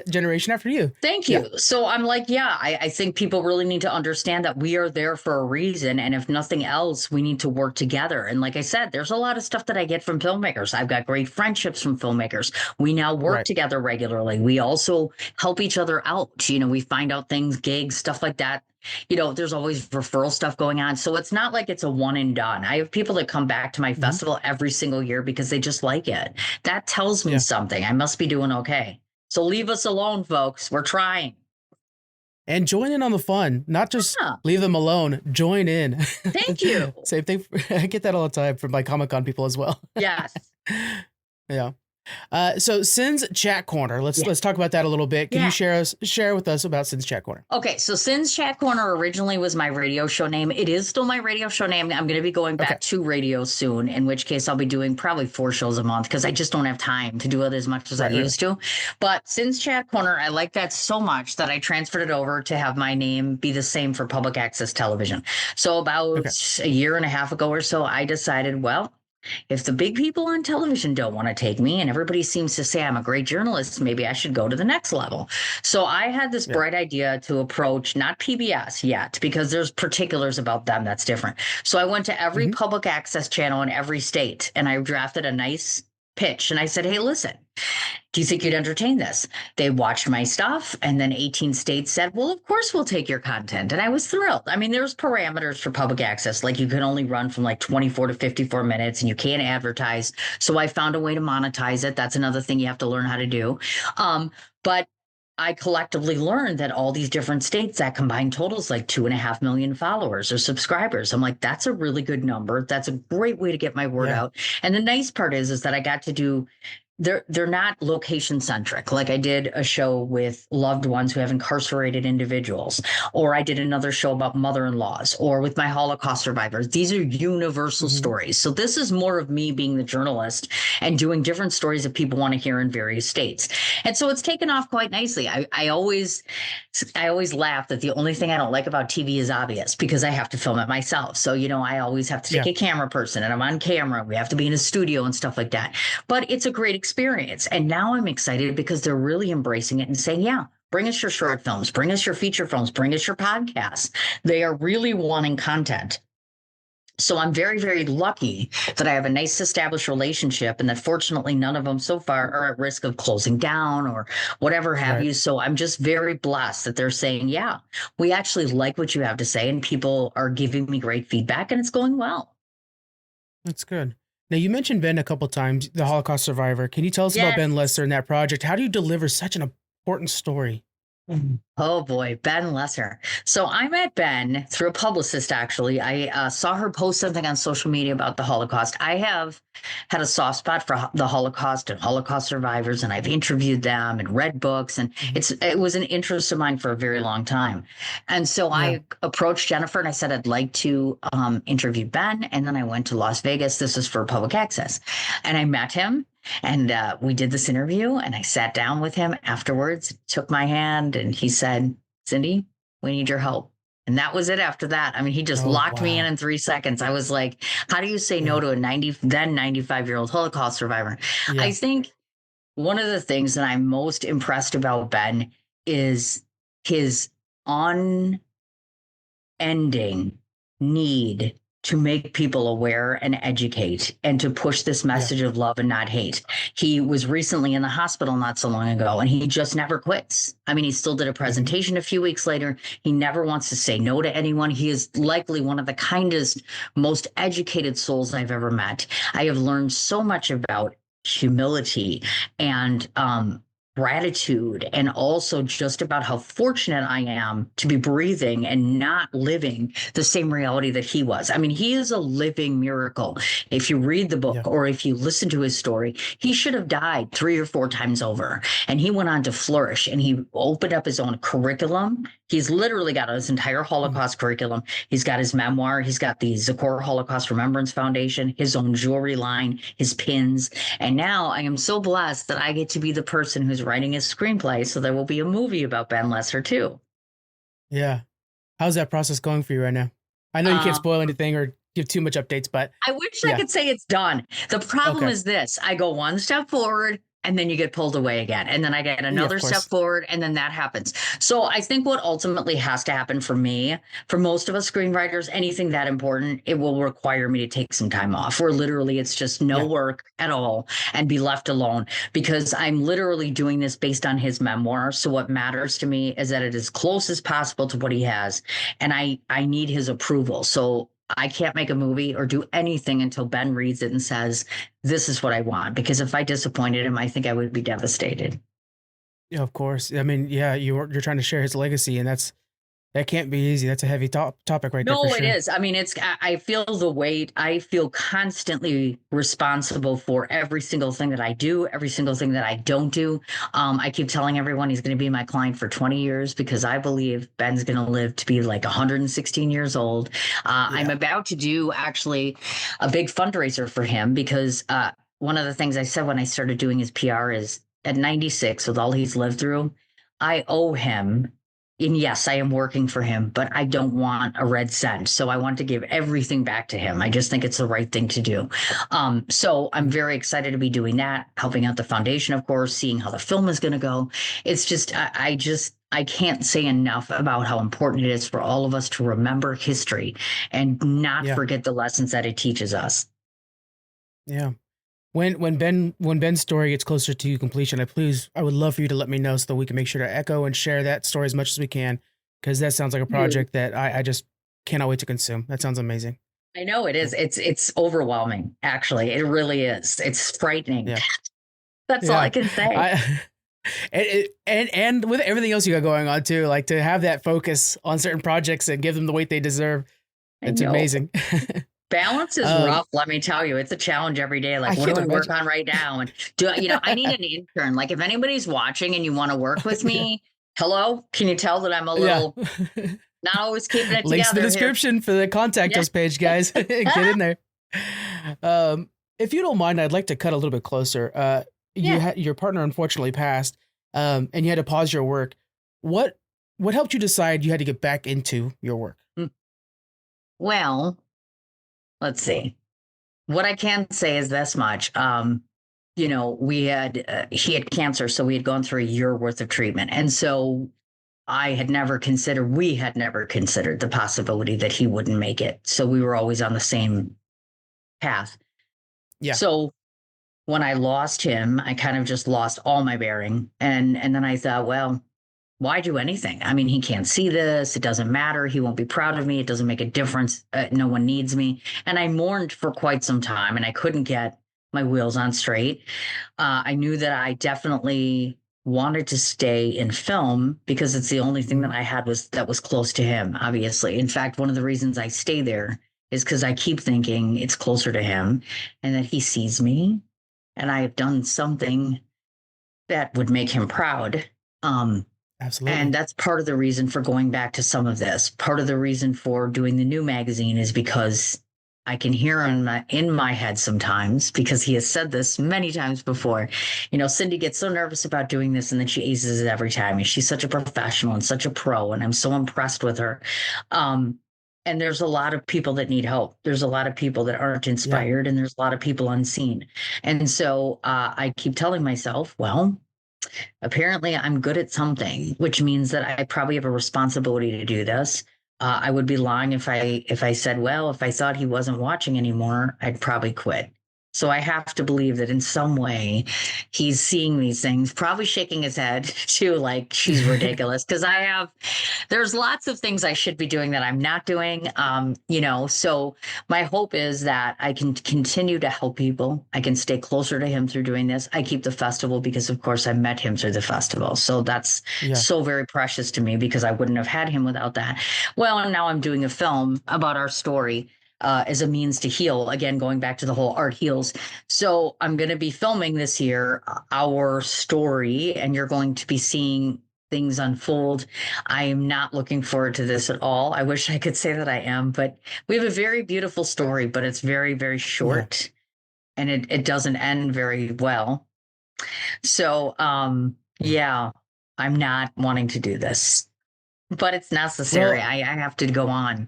Speaker 1: generation after you.
Speaker 3: Thank you. So I'm like, I think people really need to understand that we are there for a reason. And if nothing else, we need to work together. And like I said, there's a lot of stuff that I get from filmmakers. I've got great friendships from filmmakers. We now work together regularly. We also help each other out. We find out things, gigs, stuff like that. There's always referral stuff going on. So it's not like it's a one and done. I have people that come back to my festival every single year because they just like it. That tells me something. I must be doing okay. So leave us alone, folks. We're trying.
Speaker 1: And join in on the fun, not just leave them alone. Join in.
Speaker 3: Thank you.
Speaker 1: Same thing. I get that all the time from my Comic-Con people as well.
Speaker 3: Yes.
Speaker 1: Yeah. So Sin's Chat Corner, let's talk about that a little bit. Can you share with us about Sin's Chat Corner?
Speaker 3: Okay, so Sin's Chat Corner originally was my radio show name. It is still my radio show name. I'm going to be going back to radio soon, in which case I'll be doing probably 4 shows a month, because I just don't have time to do it as much as I used to. But Sin's Chat Corner, I like that so much that I transferred it over to have my name be the same for public access television. So about a year and a half ago or so, I decided, well, if the big people on television don't want to take me, and everybody seems to say I'm a great journalist, maybe I should go to the next level. So I had this bright idea to approach not PBS yet, because there's particulars about them that's different. So I went to every public access channel in every state, and I drafted a nice pitch. And I said, hey, listen, do you think you'd entertain this? They watched my stuff, and then 18 states said, well, of course we'll take your content. And I was thrilled. I mean, there's parameters for public access, like you can only run from like 24 to 54 minutes, and you can't advertise. So I found a way to monetize it. That's another thing you have to learn how to do. But I collectively learned that all these different states, that combined totals like 2.5 million followers or subscribers. I'm like, that's a really good number. That's a great way to get my word out. And the nice part is that I got to do, they're not location centric. Like I did a show with loved ones who have incarcerated individuals, or I did another show about mother-in-laws, or with my Holocaust survivors. These are universal stories. So this is more of me being the journalist and doing different stories that people want to hear in various states. And so it's taken off quite nicely. I always laugh that the only thing I don't like about TV is obvious, because I have to film it myself. So, I always have to take a camera person, and I'm on camera. We have to be in a studio and stuff like that. But it's a great experience. And now I'm excited because they're really embracing it and saying, bring us your short films, bring us your feature films, bring us your podcasts. They are really wanting content. So I'm very, very lucky that I have a nice established relationship, and that fortunately none of them so far are at risk of closing down or whatever have you. So I'm just very blessed that they're saying, we actually like what you have to say, and people are giving me great feedback, and it's going well.
Speaker 1: That's good. Now, you mentioned Ben a couple of times, the Holocaust survivor. Can you tell us about Ben Lester and that project? How do you deliver such an important story?
Speaker 3: Oh boy, Ben Lesser. So I met Ben through a publicist, actually. I saw her post something on social media about the Holocaust. I have had a soft spot for the Holocaust and Holocaust survivors, and I've interviewed them and read books, and
Speaker 1: Mhm.
Speaker 3: it was an interest of mine for a very long time. And so
Speaker 1: Yeah.
Speaker 3: I approached Jennifer and I said I'd like to interview Ben, and then I went to Las Vegas. This is for public access, and I met him. And we did this interview, and I sat down with him afterwards, took my hand, and he said, Cindy, we need your help. And that was it after that. I mean, he just
Speaker 1: Oh,
Speaker 3: locked me
Speaker 1: wow.
Speaker 3: in 3 seconds. I was like, how do you say no
Speaker 1: Yeah.
Speaker 3: to a 95-year-old Holocaust survivor? I
Speaker 1: Yeah.
Speaker 3: think one of the things that I'm most impressed about Ben is his unending need to make people aware and educate and to push this
Speaker 1: Yeah.
Speaker 3: message of love and not hate. He was recently in the hospital not so long ago, and he just never quits. I mean, he still did a
Speaker 1: Mhm.
Speaker 3: presentation a few weeks later. He never wants to say no to anyone. He is likely one of the kindest, most educated souls I've ever met. I have learned so much about humility and gratitude, and also just about how fortunate I am to be breathing and not living the same reality that he was. I mean, he is a living miracle. If you read the book
Speaker 1: Yeah.
Speaker 3: or if you listen to his story, he should have died 3 or 4 times over. And he went on to flourish, and he opened up his own curriculum. He's literally got his entire
Speaker 1: Mm.
Speaker 3: Holocaust curriculum. He's got his memoir. He's got the Zakor Holocaust Remembrance Foundation, his own jewelry line, his pins. And now I am so blessed that I get to be the person who's writing his screenplay. So there will be a movie about Ben Lesser too.
Speaker 1: Yeah. How's that process going for you right now? I know you can't
Speaker 3: Uh,
Speaker 1: spoil anything or give too much updates, but
Speaker 3: I wish I
Speaker 1: yeah.
Speaker 3: could say it's done. The problem
Speaker 1: Okay.
Speaker 3: is this: I go one step forward and then you get pulled away again. And then I get
Speaker 1: Yeah, of
Speaker 3: another step
Speaker 1: course.
Speaker 3: forward and then that happens. So I think what ultimately has to happen for me, for most of us screenwriters, anything that important, it will require me to take some time off, where literally it's just no
Speaker 1: Yeah.
Speaker 3: work at all and be left alone, because I'm literally doing this based on his memoir. So what matters to me is that it is close as possible to what he has. And I need his approval. So I can't make a movie or do anything until Ben reads it and says, this is what I want. Because if I disappointed him, I think I would be devastated.
Speaker 1: Yeah, of course. I mean, yeah, you're trying to share his legacy, and that can't be easy. That's a heavy topic right there for
Speaker 3: No, it
Speaker 1: sure.
Speaker 3: is. I mean, I feel the weight. I feel constantly responsible for every single thing that I do, every single thing that I don't do. I keep telling everyone he's going to be my client for 20 years because I believe Ben's going to live to be like 116 years old. I'm
Speaker 1: Yeah.
Speaker 3: about to do actually a big fundraiser for him because one of the things I said when I started doing his PR is at 96, with all he's lived through, I owe him. And yes, I am working for him, but I don't want a red cent. So I want to give everything back to him. I just think it's the right thing to do. So I'm
Speaker 1: Mm.
Speaker 3: very excited to be doing that, helping out the foundation, of course, seeing how the film is going to go. It's just, I can't say enough about how important it is for all of us to remember history and not
Speaker 1: Yeah.
Speaker 3: forget the lessons that it teaches us.
Speaker 1: Yeah. When Ben's story gets closer to completion, I would love for you to let me know so that we can make sure to echo and share that story as much as we can, because that sounds like a project that I just cannot wait to consume. That sounds amazing.
Speaker 3: I know it is. It's overwhelming, actually. It really is. It's frightening.
Speaker 1: Yeah.
Speaker 3: That's all I
Speaker 1: Yeah.
Speaker 3: can say.
Speaker 1: I and with everything else you got going on too, like to have that focus on certain projects and give them the weight they deserve,
Speaker 3: I
Speaker 1: it's
Speaker 3: know.
Speaker 1: amazing.
Speaker 3: Balance is
Speaker 1: um,
Speaker 3: rough, let me tell you. It's a challenge every day.
Speaker 1: I
Speaker 3: Like, what
Speaker 1: can't
Speaker 3: do I work
Speaker 1: imagine.
Speaker 3: on right now? And I need an intern. Like, if anybody's watching and you want to work with
Speaker 1: Yeah.
Speaker 3: me, hello, can you tell that I'm a
Speaker 1: Yeah.
Speaker 3: little not always keeping it
Speaker 1: Links in the
Speaker 3: together here?
Speaker 1: description for the contact
Speaker 3: Yeah.
Speaker 1: us page, guys. Get in there. If you don't mind, I'd like to cut a little bit closer.
Speaker 3: Yeah.
Speaker 1: Your partner unfortunately passed, and you had to pause your work. What what helped you decide you had to get back into your work?
Speaker 3: Mm. Well, let's see. What I can say is this much. We had he had cancer, so we had gone through a year worth of treatment, and so we had never considered the possibility that he wouldn't make it. So we were always on the same path.
Speaker 1: Yeah.
Speaker 3: So when I lost him, I kind of just lost all my bearing. And then I thought, well, why do anything? I mean, he can't see this. It doesn't matter. He won't be proud of me. It doesn't make a difference. No one needs me. And I mourned for quite some time and I couldn't get my wheels on straight. I knew that I definitely wanted to stay in film because it's the only thing that I had that was close to him, obviously. In fact, one of the reasons I stay there is because I keep thinking it's closer to him and that he sees me and I have done something that would make him proud.
Speaker 1: Absolutely.
Speaker 3: And that's part of the reason for going back to some of this. Part of the reason for doing the new magazine is because I can hear in my head sometimes, because he has said this many times before. Cindy gets so nervous about doing this and then she aces it every time. And she's such a professional and such a pro. And I'm so impressed with her. And there's a lot of people that need help. There's a lot of people that aren't inspired, and there's a lot of people unseen. And so I keep telling myself, well, apparently I'm good at something, which means that I probably have a responsibility to do this. I would be lying if I said, well, if I thought he wasn't watching anymore, I'd probably quit. So I have to believe that in some way he's seeing these things, probably shaking his head too, like she's ridiculous. Because there's lots of things I should be doing that I'm not doing. So my hope is that I can continue to help people. I can stay closer to him through doing this. I keep the festival because, of course, I met him through the festival. So that's so very precious to me, because I wouldn't have had him without that. Well, and now I'm doing a film about our story. As a means to heal, again, going back to the whole art heals. So I'm going to be filming this year, our story, and you're going to be seeing things unfold. I am not looking forward to this at all. I wish I could say that I am, but we have a very beautiful story, but it's very, very short, and it doesn't end very well. So, I'm not wanting to do this, but it's necessary.
Speaker 1: Well,
Speaker 3: I have to go on.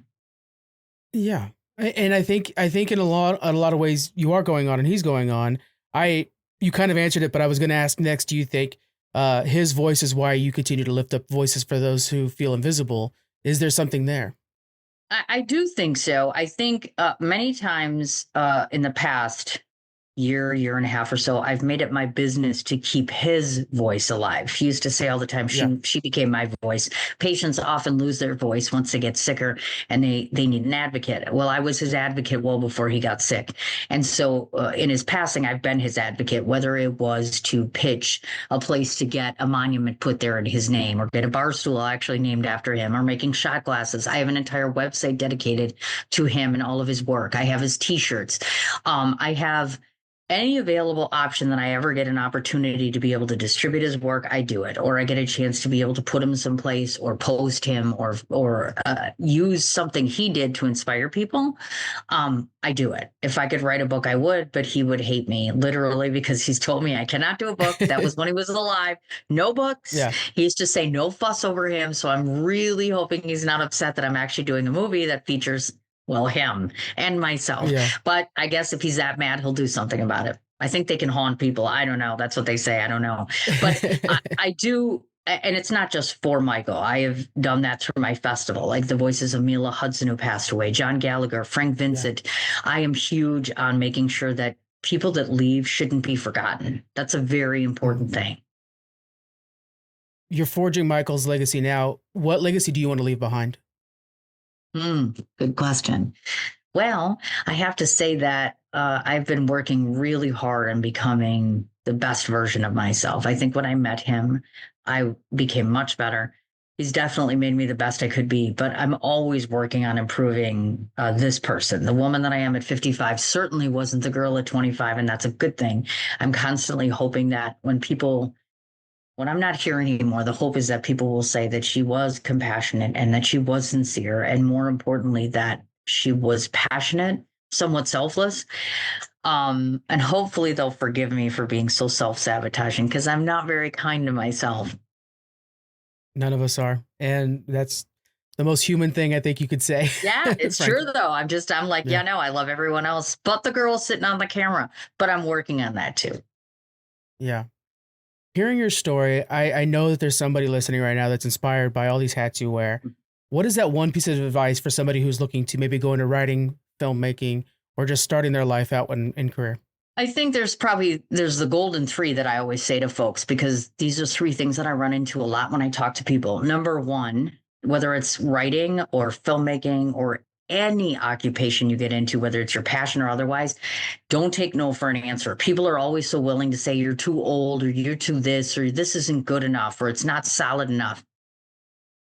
Speaker 1: Yeah. And I think in a lot of ways you are going on and he's going on. You kind of answered it, but I was going to ask next, do you think his voice is why you continue to lift up voices for those who feel invisible? Is there something there?
Speaker 3: I do think so. I think many times in the past year and a half or so, I've made it my business to keep his voice alive. He used to say all the time, she became my voice. Patients often lose their voice once they get sicker and they need an advocate. Well, I was his advocate well before he got sick. And so in his passing, I've been his advocate, whether it was to pitch a place to get a monument put there in his name, or get a bar stool actually named after him, or making shot glasses. I have an entire website dedicated to him and all of his work. I have his t-shirts. I have any available option that I ever get an opportunity to be able to distribute his work, I do it. Or I get a chance to be able to put him someplace, or post him, or use something he did to inspire people. I do it. If I could write a book, I would, but he would hate me literally, because he's told me I cannot do a book. That was when he was alive. No books.
Speaker 1: Yeah.
Speaker 3: He used to say no fuss over him. So I'm really hoping he's not upset that I'm actually doing a movie that features, well, him and myself.
Speaker 1: Yeah.
Speaker 3: But I guess if he's that mad, he'll do something about it. I think they can haunt people. I don't know. That's what they say. I don't know. But I do. And it's not just for Michael. I have done that through my festival, like the voices of Mila Hudson, who passed away, John Gallagher, Frank Vincent. Yeah. I am huge on making sure that people that leave shouldn't be forgotten. That's a very important thing.
Speaker 1: You're forging Michael's legacy now. What legacy do you want to leave behind?
Speaker 3: Good question. Well, I have to say that I've been working really hard on becoming the best version of myself. I think when I met him, I became much better. He's definitely made me the best I could be, but I'm always working on improving this person. The woman that I am at 55 certainly wasn't the girl at 25, and that's a good thing. I'm constantly hoping that when I'm not here anymore, the hope is that people will say that she was compassionate and that she was sincere, and more importantly, that she was passionate, somewhat selfless. And hopefully they'll forgive me for being so self-sabotaging, because I'm not very kind to myself.
Speaker 1: None of us are. And that's the most human thing I think you could say.
Speaker 3: Yeah, it's true though. I'm like, no, I love everyone else but the girl sitting on the camera, but I'm working on that too.
Speaker 1: Yeah. Hearing your story, I know that there's somebody listening right now that's inspired by all these hats you wear. What is that one piece of advice for somebody who's looking to maybe go into writing, filmmaking, or just starting their life out in career?
Speaker 3: I think there's the golden three that I always say to folks, because these are three things that I run into a lot when I talk to people. Number one, whether it's writing or filmmaking or any occupation you get into, whether it's your passion or otherwise, don't take no for an answer. People are always so willing to say you're too old or you're too this or this isn't good enough or it's not solid enough.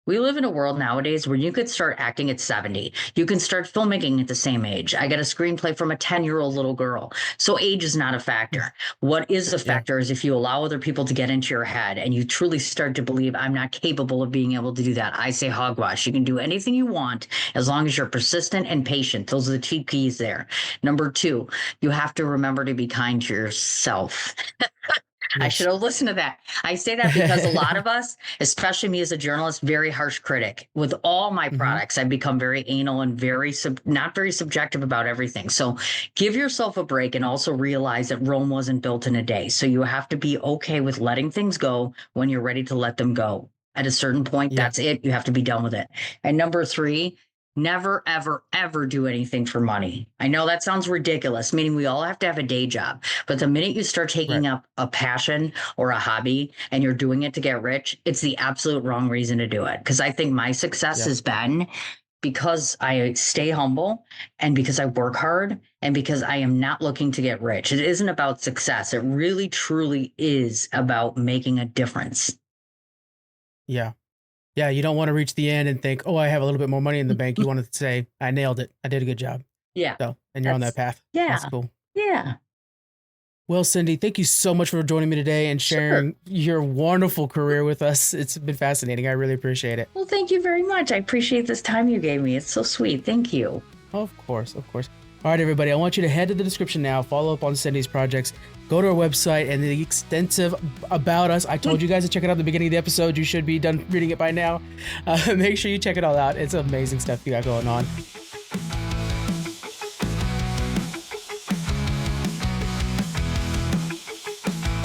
Speaker 3: We live in a world nowadays where you could start acting at 70. You can start filmmaking at the same age. I got a screenplay from a 10-year-old little girl. So age is not a factor. What is a factor is if you allow other people to get into your head and you truly start to believe I'm not capable of being able to do that. I say hogwash. You can do anything you want as long as you're persistent and patient. Those are the two keys there. Number 2, you have to remember to be kind to yourself. I should have listened to that. I say that because a lot of us, especially me as a journalist, very harsh critic. With all my products, I've become very anal and very not very subjective about everything. So give yourself a break and also realize that Rome wasn't built in a day. So you have to be okay with letting things go when you're ready to let them go. At a certain point, that's it. You have to be done with it. And number 3, never, ever, ever do anything for money. I know that sounds ridiculous, meaning we all have to have a day job. But the minute you start taking up a passion or a hobby and you're doing it to get rich, it's the absolute wrong reason to do it. Because I think my success has been because I stay humble and because I work hard and because I am not looking to get rich. It isn't about success. It really, truly is about making a difference.
Speaker 1: Yeah. Yeah, you don't want to reach the end and think, oh, I have a little bit more money in the bank. You want to say, I nailed it. I did a good job.
Speaker 3: Yeah.
Speaker 1: So, and you're on that path.
Speaker 3: Yeah.
Speaker 1: That's cool.
Speaker 3: Yeah.
Speaker 1: Well, Cindy, thank you so much for joining me today and sharing your wonderful career with us. It's been fascinating. I really appreciate it.
Speaker 3: Well, thank you very much. I appreciate this time you gave me. It's so sweet. Thank you.
Speaker 1: Of course, of course. All right, everybody, I want you to head to the description now, follow up on Cindy's projects, go to our website and the extensive about us. I told you guys to check it out at the beginning of the episode. You should be done reading it by now. Make sure you check it all out. It's amazing stuff you got going on.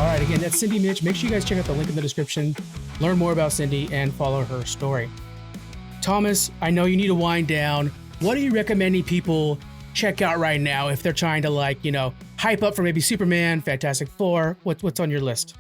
Speaker 1: All right, again, that's Cindy Mich. Make sure you guys check out the link in the description, learn more about Cindy, and follow her story. Thomas, I know you need to wind down. What are you recommending people check out right now if they're trying to hype up for maybe Superman, Fantastic Four? What's on your list?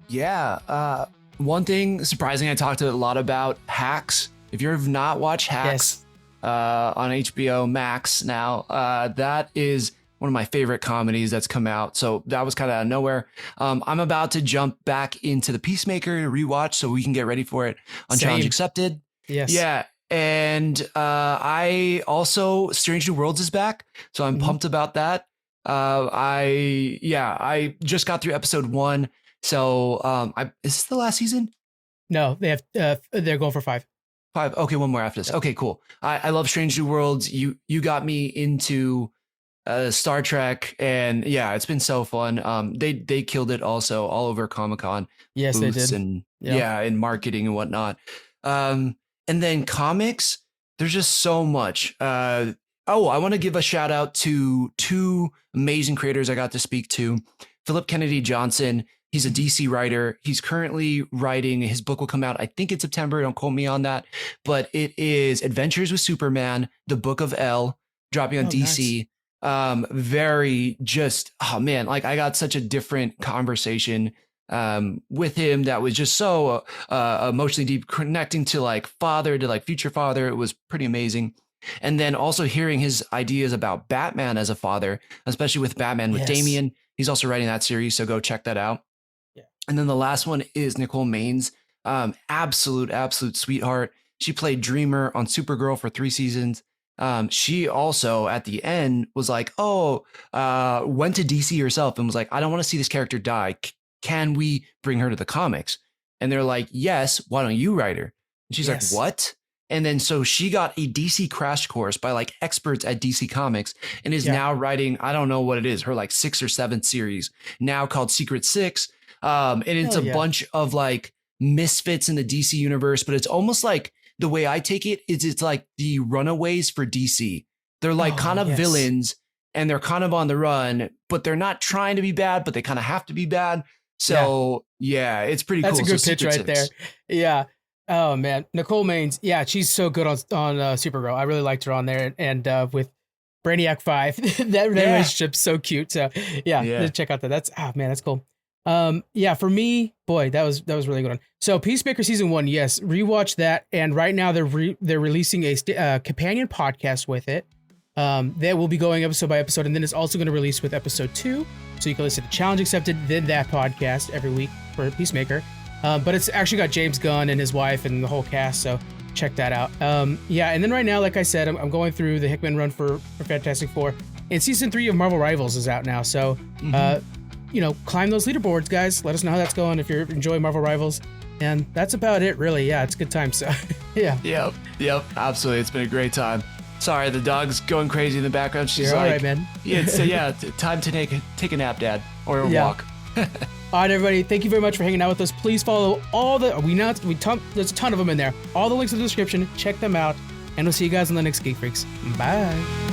Speaker 2: Yeah, one thing surprising I talked a lot about, Hacks. If you've not watched Hacks on HBO Max now, that is one of my favorite comedies that's come out. So that was kind of out of nowhere. I'm about to jump back into the Peacemaker to rewatch so we can get ready for it on Challenge Accepted.
Speaker 1: Yes.
Speaker 2: Yeah. And I also Strange New Worlds is back, so I'm pumped about that. I just got through episode 1, so is this the last season?
Speaker 1: No, they have they're going for 5.
Speaker 2: 5. Okay, one more after this. Okay, cool. I love Strange New Worlds. You got me into Star Trek, and yeah, it's been so fun. They killed it also all over Comic-Con.
Speaker 1: Yes, they did.
Speaker 2: And in marketing and whatnot. And then comics, there's just so much. I want to give a shout out to 2 amazing creators I got to speak to. Philip Kennedy Johnson, he's a DC writer. He's currently writing, his book will come out, I think in September, don't quote me on that, but it is Adventures with Superman, the Book of L, dropping on DC. Nice. Very just, oh man, like I got such a different conversation with him that was just so emotionally deep, connecting to like father to like future father. It was pretty amazing. And then also hearing his ideas about Batman as a father, especially with Batman with Damian. He's also writing that series, so go check that out. Yeah. And then the last one is Nicole Maines, absolute sweetheart. She played Dreamer on Supergirl for 3 seasons. She also at the end was like, went to DC herself and was like, I don't want to see this character die. Can we bring her to the comics? And they're like, yes, why don't you write her? And she's like, what? And then so she got a DC crash course by like experts at DC Comics and is now writing, I don't know what it is, her like 6th or 7th series now called Secret Six. And it's a bunch of like misfits in the DC universe, but it's almost like the way I take it is it's like the Runaways for DC. They're like kind of villains and they're kind of on the run, but they're not trying to be bad, but they kind of have to be bad. So it's pretty cool.
Speaker 1: That's a good pitch right there. Yeah. Oh man, Nicole Maines. Yeah, she's so good on Supergirl. I really liked her on there, and with Brainiac 5, that relationship's so cute. So yeah, check out that. That's that's cool. Yeah, for me, boy, that was really good one. So Peacemaker season 1, yes, rewatch that, and right now they're releasing a companion podcast with it. That will be going episode by episode, and then it's also going to release with episode 2, so you can listen to Challenge Accepted, then that podcast every week for Peacemaker. But it's actually got James Gunn and his wife and the whole cast, so check that out. Yeah, and then right now, like I said, I'm going through the Hickman run for Fantastic Four, and season 3 of Marvel Rivals is out now, so climb those leaderboards, guys. Let us know how that's going if you're enjoying Marvel Rivals. And that's about it, really. Yeah, it's a good time. So, yeah.
Speaker 2: Yep, absolutely. It's been a great time. Sorry, the dog's going crazy in the background. She's
Speaker 1: You're
Speaker 2: like,
Speaker 1: all right, man.
Speaker 2: Time to take a nap, Dad, or a walk.
Speaker 1: All right, everybody. Thank you very much for hanging out with us. Please follow all the there's a ton of them in there. All the links in the description. Check them out, and we'll see you guys on the next Geek Freaks. Bye.